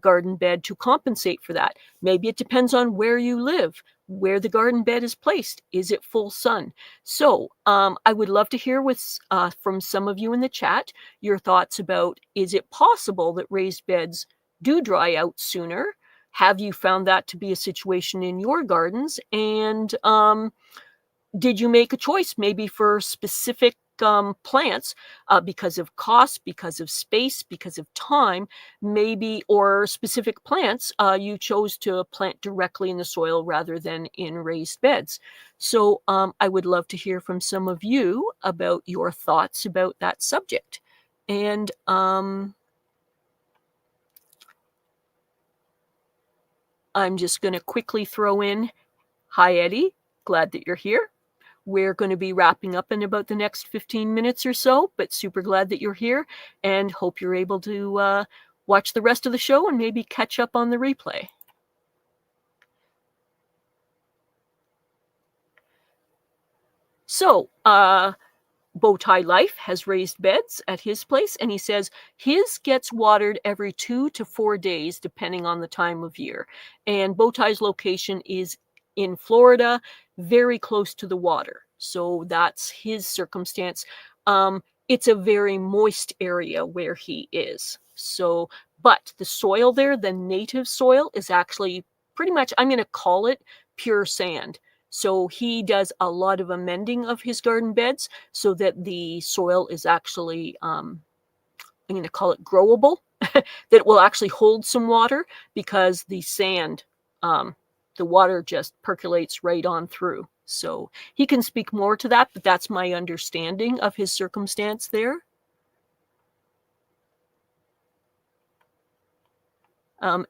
garden bed to compensate for that. Maybe it depends on where you live, where the garden bed is placed. Is it full sun? So I would love to hear from some of you in the chat your thoughts about, is it possible that raised beds do dry out sooner? Have you found that to be a situation in your gardens? And did you make a choice maybe for specific plants because of cost, because of space, because of time, maybe, or specific plants you chose to plant directly in the soil rather than in raised beds? So I would love to hear from some of you about your thoughts about that subject. And I'm just going to quickly throw in, hi, Eddie. Glad that you're here. We're going to be wrapping up in about the next 15 minutes or so, but super glad that you're here and hope you're able to watch the rest of the show and maybe catch up on the replay. So, Bowtie Life has raised beds at his place, and he says his gets watered every 2 to 4 days, depending on the time of year. And Bowtie's location is in Florida, very close to the water. So that's his circumstance. It's a very moist area where he is. So, but the soil there, the native soil, is actually pretty much, I'm going to call it pure sand. So he does a lot of amending of his garden beds so that the soil is actually, I'm going to call it growable, that it will actually hold some water because the sand, the water just percolates right on through. So he can speak more to that, but that's my understanding of his circumstance there.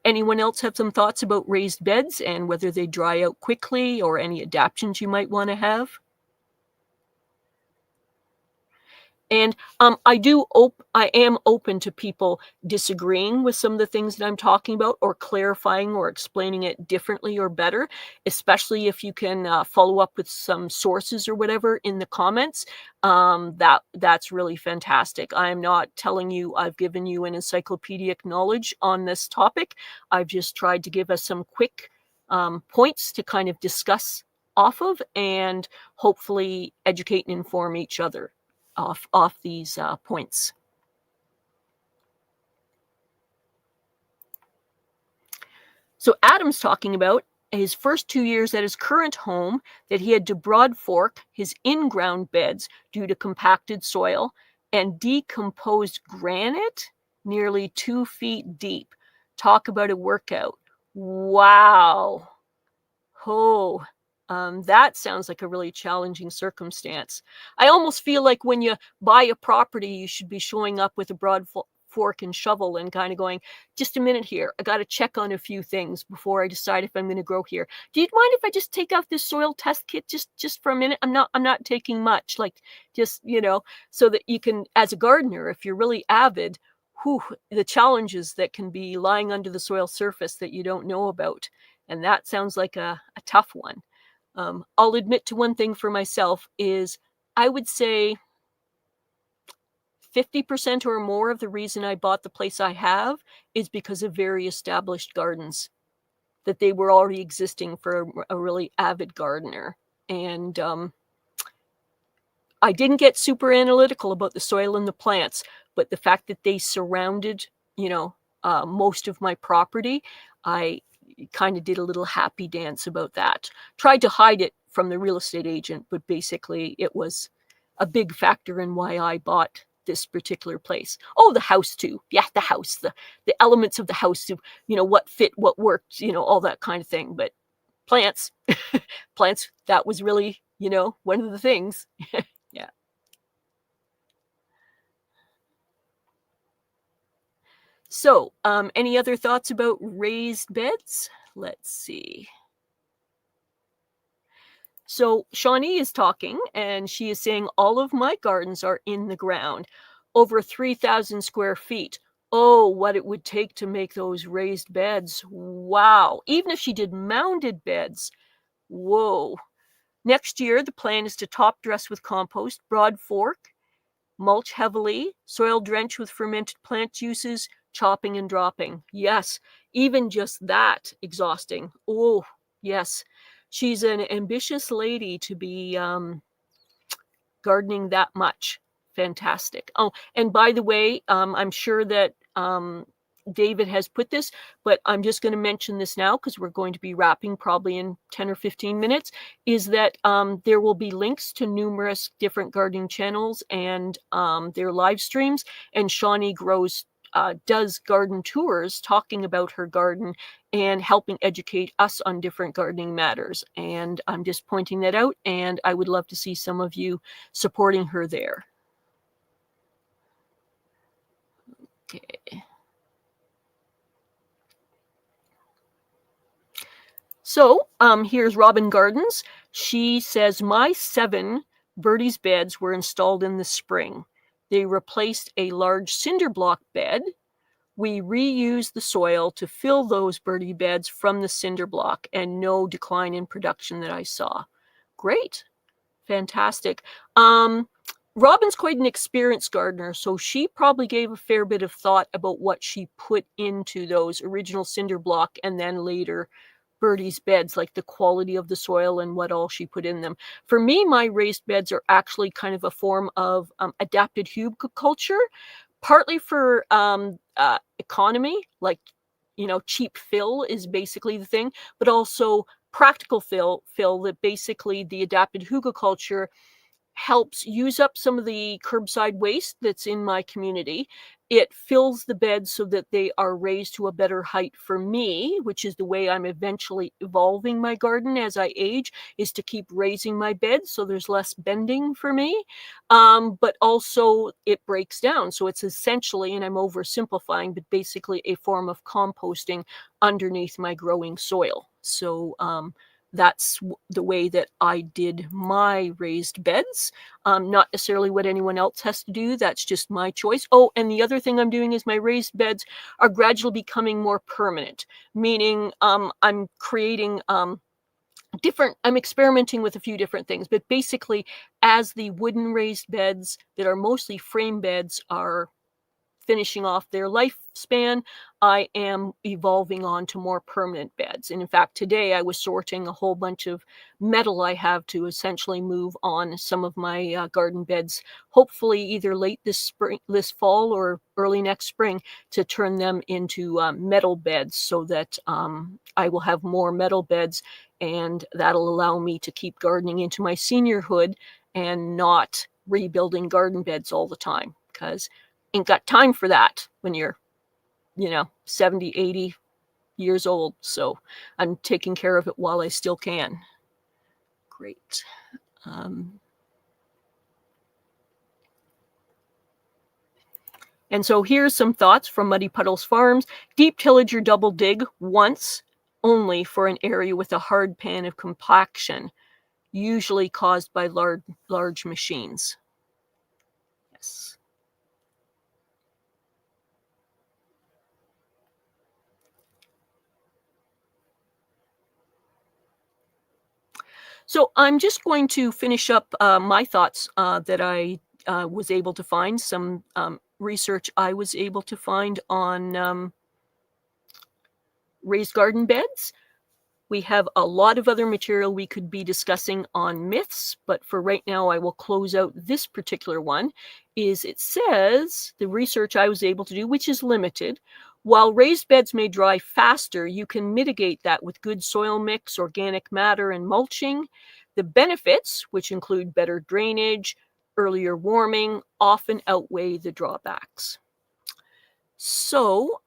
Anyone else have some thoughts about raised beds and whether they dry out quickly or any adaptations you might want to have? And I am open to people disagreeing with some of the things that I'm talking about, or clarifying or explaining it differently or better, especially if you can follow up with some sources or whatever in the comments. That's really fantastic. I'm not telling you I've given you an encyclopedic knowledge on this topic. I've just tried to give us some quick points to kind of discuss off of and hopefully educate and inform each other off these points. So Adam's talking about his first 2 years at his current home, that he had to broad fork his in-ground beds due to compacted soil and decomposed granite nearly 2 feet deep. Talk about a workout. Wow. Oh, that sounds like a really challenging circumstance. I almost feel like when you buy a property, you should be showing up with a broad fork and shovel and kind of going, just a minute here, I got to check on a few things before I decide if I'm going to grow here. Do you mind if I just take out this soil test kit just for a minute? I'm not taking much, like just, so that you can, as a gardener, if you're really avid, the challenges that can be lying under the soil surface that you don't know about. And that sounds like a tough one. I'll admit to one thing for myself is I would say 50% or more of the reason I bought the place I have is because of very established gardens, that they were already existing for a really avid gardener. And I didn't get super analytical about the soil and the plants, but the fact that they surrounded, most of my property, I kind of did a little happy dance about that. Tried to hide it from the real estate agent, but basically it was a big factor in why I bought this particular place. Oh, the house too. Yeah, the house, the elements of the house, what fit, what worked, all that kind of thing. But plants, that was really, one of the things. Yeah. So, any other thoughts about raised beds? Let's see. So Shawnee is talking, and she is saying, all of my gardens are in the ground, over 3,000 square feet. Oh, what it would take to make those raised beds. Wow. Even if she did mounded beds. Whoa. Next year, the plan is to top dress with compost, broad fork, mulch heavily, soil drench with fermented plant juices, chopping and dropping. Yes, even just that, exhausting. Oh, yes. She's an ambitious lady to be gardening that much. Fantastic. Oh, and by the way, I'm sure that David has put this, but I'm just going to mention this now because we're going to be wrapping probably in 10 or 15 minutes, is that there will be links to numerous different gardening channels and their live streams. And Shawnee does garden tours talking about her garden and helping educate us on different gardening matters. And I'm just pointing that out, and I would love to see some of you supporting her there. Okay. So here's Robin Gardens. She says, my 7 Birdie's beds were installed in the spring. They replaced a large cinder block bed. We reused the soil to fill those birdie beds from the cinder block, and no decline in production that I saw. Great. Fantastic. Robin's quite an experienced gardener, so she probably gave a fair bit of thought about what she put into those original cinder block and then later Birdie's beds, like the quality of the soil and what all she put in them. For me, my raised beds are actually kind of a form of adapted hugelkultur, partly for economy, like, cheap fill is basically the thing, but also practical fill that basically the adapted hugelkultur helps use up some of the curbside waste that's in my community. It fills the beds so that they are raised to a better height for me, which is the way I'm eventually evolving my garden as I age, is to keep raising my beds so there's less bending for me. But also it breaks down. So it's essentially, and I'm oversimplifying, but basically a form of composting underneath my growing soil. So that's the way that I did my raised beds. Not necessarily what anyone else has to do. That's just my choice. Oh, and the other thing I'm doing is my raised beds are gradually becoming more permanent, meaning I'm creating I'm experimenting with a few different things, but basically as the wooden raised beds that are mostly frame beds are finishing off their lifespan, I am evolving on to more permanent beds. And in fact, today I was sorting a whole bunch of metal I have to essentially move on some of my garden beds, hopefully either late this fall or early next spring, to turn them into metal beds so that I will have more metal beds, and that'll allow me to keep gardening into my seniorhood and not rebuilding garden beds all the time, because ain't got time for that when you're 70, 80 years old. So I'm taking care of it while I still can. Great. And so here's some thoughts from Muddy Puddles Farms. Deep tillage or double dig once only for an area with a hard pan of compaction, usually caused by large machines. Yes. So I'm just going to finish up my thoughts that I was able to find, some research I was able to find on raised garden beds. We have a lot of other material we could be discussing on myths, but for right now, I will close out this particular one. It says, the research I was able to do, which is limited, while raised beds may dry faster, you can mitigate that with good soil mix, organic matter, and mulching. The benefits, which include better drainage, earlier warming, often outweigh the drawbacks. So,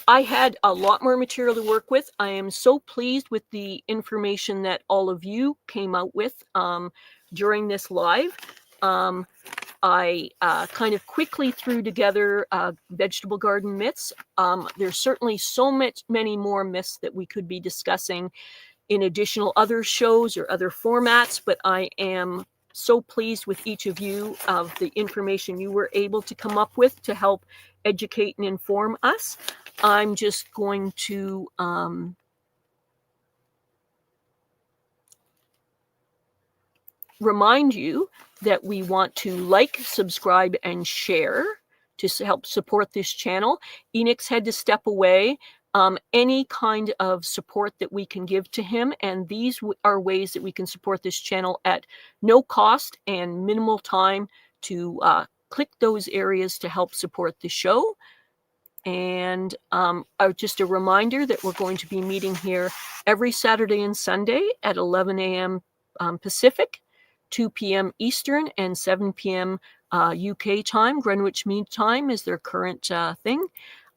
I had a lot more material to work with. I am so pleased with the information that all of you came out with during this live. I kind of quickly threw together vegetable garden myths. There's certainly so many more myths that we could be discussing in additional other shows or other formats, but I am so pleased with each of you of the information you were able to come up with to help educate and inform us. I'm just going to remind you that we want to like, subscribe, and share to help support this channel. Enoch's had to step away. Any kind of support that we can give to him, and these are ways that we can support this channel at no cost and minimal time, to click those areas to help support the show. And just a reminder that we're going to be meeting here every Saturday and Sunday at 11 a.m. Pacific, 2 p.m. Eastern, and 7 p.m. UK time. Greenwich Mean Time is their current thing.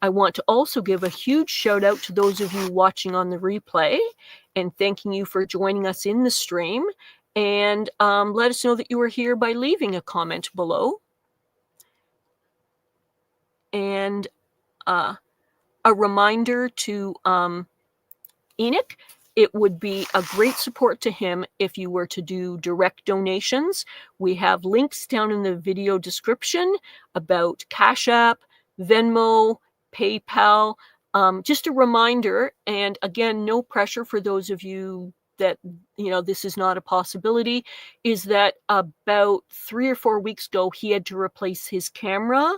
I want to also give a huge shout out to those of you watching on the replay, and thanking you for joining us in the stream. And let us know that you were here by leaving a comment below. And a reminder to Enoch, it would be a great support to him if you were to do direct donations. We have links down in the video description about Cash App, Venmo, PayPal. Just a reminder, and again, no pressure for those of you that, this is not a possibility, is that about 3 or 4 weeks ago, he had to replace his camera.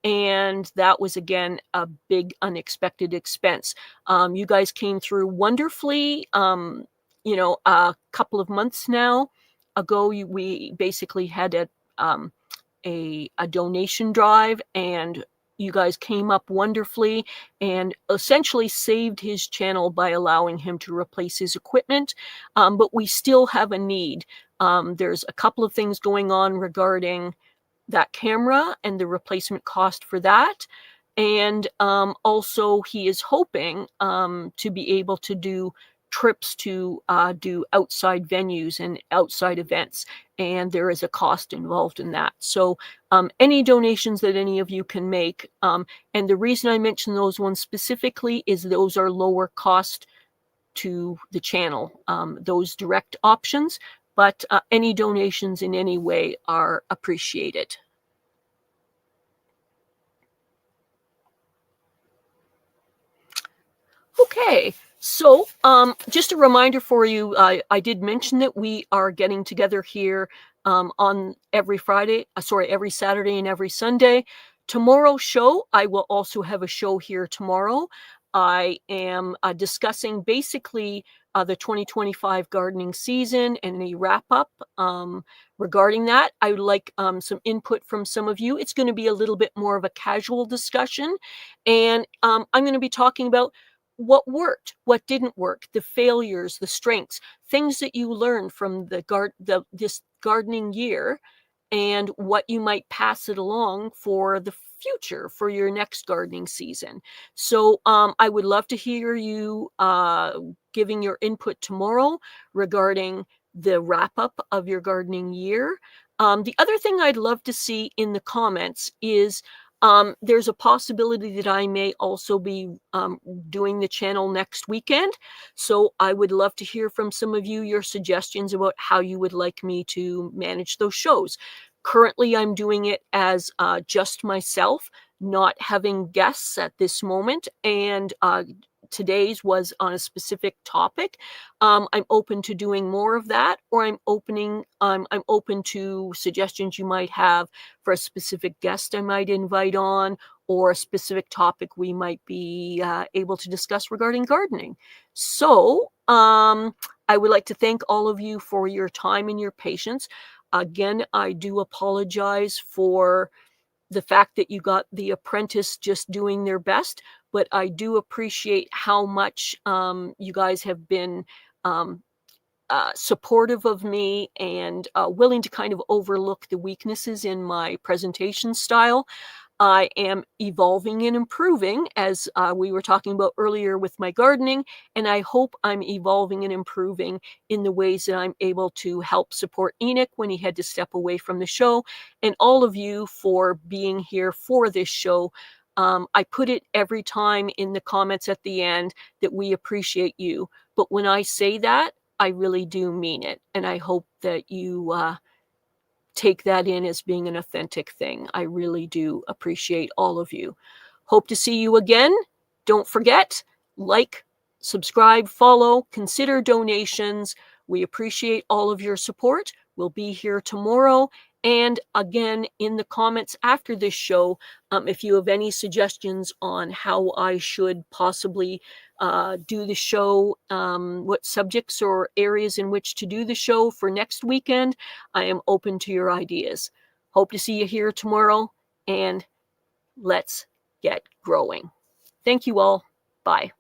And that was, again, a big unexpected expense. You guys came through wonderfully. A couple of months now ago, we basically had a donation drive, and you guys came up wonderfully and essentially saved his channel by allowing him to replace his equipment. But we still have a need. There's a couple of things going on regarding that camera and the replacement cost for that. And also he is hoping to be able to do trips to do outside venues and outside events, and there is a cost involved in that. So any donations that any of you can make, and the reason I mention those ones specifically is those are lower cost to the channel, those direct options, but any donations in any way are appreciated. Okay, so just a reminder for you, I did mention that we are getting together here on every Saturday and every Sunday. Tomorrow's show, I will also have a show here tomorrow. I am discussing basically the 2025 gardening season and a wrap up regarding that. I would like some input from some of you. It's going to be a little bit more of a casual discussion, and I'm going to be talking about what worked, what didn't work, the failures, the strengths, things that you learned from this gardening year, and what you might pass it along for the future, for your next gardening season. So I would love to hear you giving your input tomorrow regarding the wrap up of your gardening year. The other thing I'd love to see in the comments is there's a possibility that I may also be doing the channel next weekend. So I would love to hear from some of you your suggestions about how you would like me to manage those shows. Currently, I'm doing it as just myself, not having guests at this moment. And today's was on a specific topic. I'm open to doing more of that, or I'm open to suggestions you might have for a specific guest I might invite on, or a specific topic we might be able to discuss regarding gardening. So I would like to thank all of you for your time and your patience. Again, I do apologize for the fact that you got the apprentice just doing their best, but I do appreciate how much you guys have been supportive of me and willing to kind of overlook the weaknesses in my presentation style. I am evolving and improving, as we were talking about earlier with my gardening, and I hope I'm evolving and improving in the ways that I'm able to help support Enoch when he had to step away from the show, and all of you for being here for this show. I put it every time in the comments at the end that we appreciate you, but when I say that, I really do mean it, and I hope that you take that in as being an authentic thing. I really do appreciate all of you. Hope to see you again. Don't forget, like, subscribe, follow, consider donations. We appreciate all of your support. We'll be here tomorrow. And again, in the comments after this show, if you have any suggestions on how I should possibly do the show, what subjects or areas in which to do the show for next weekend, I am open to your ideas. Hope to see you here tomorrow, and let's get growing. Thank you all. Bye.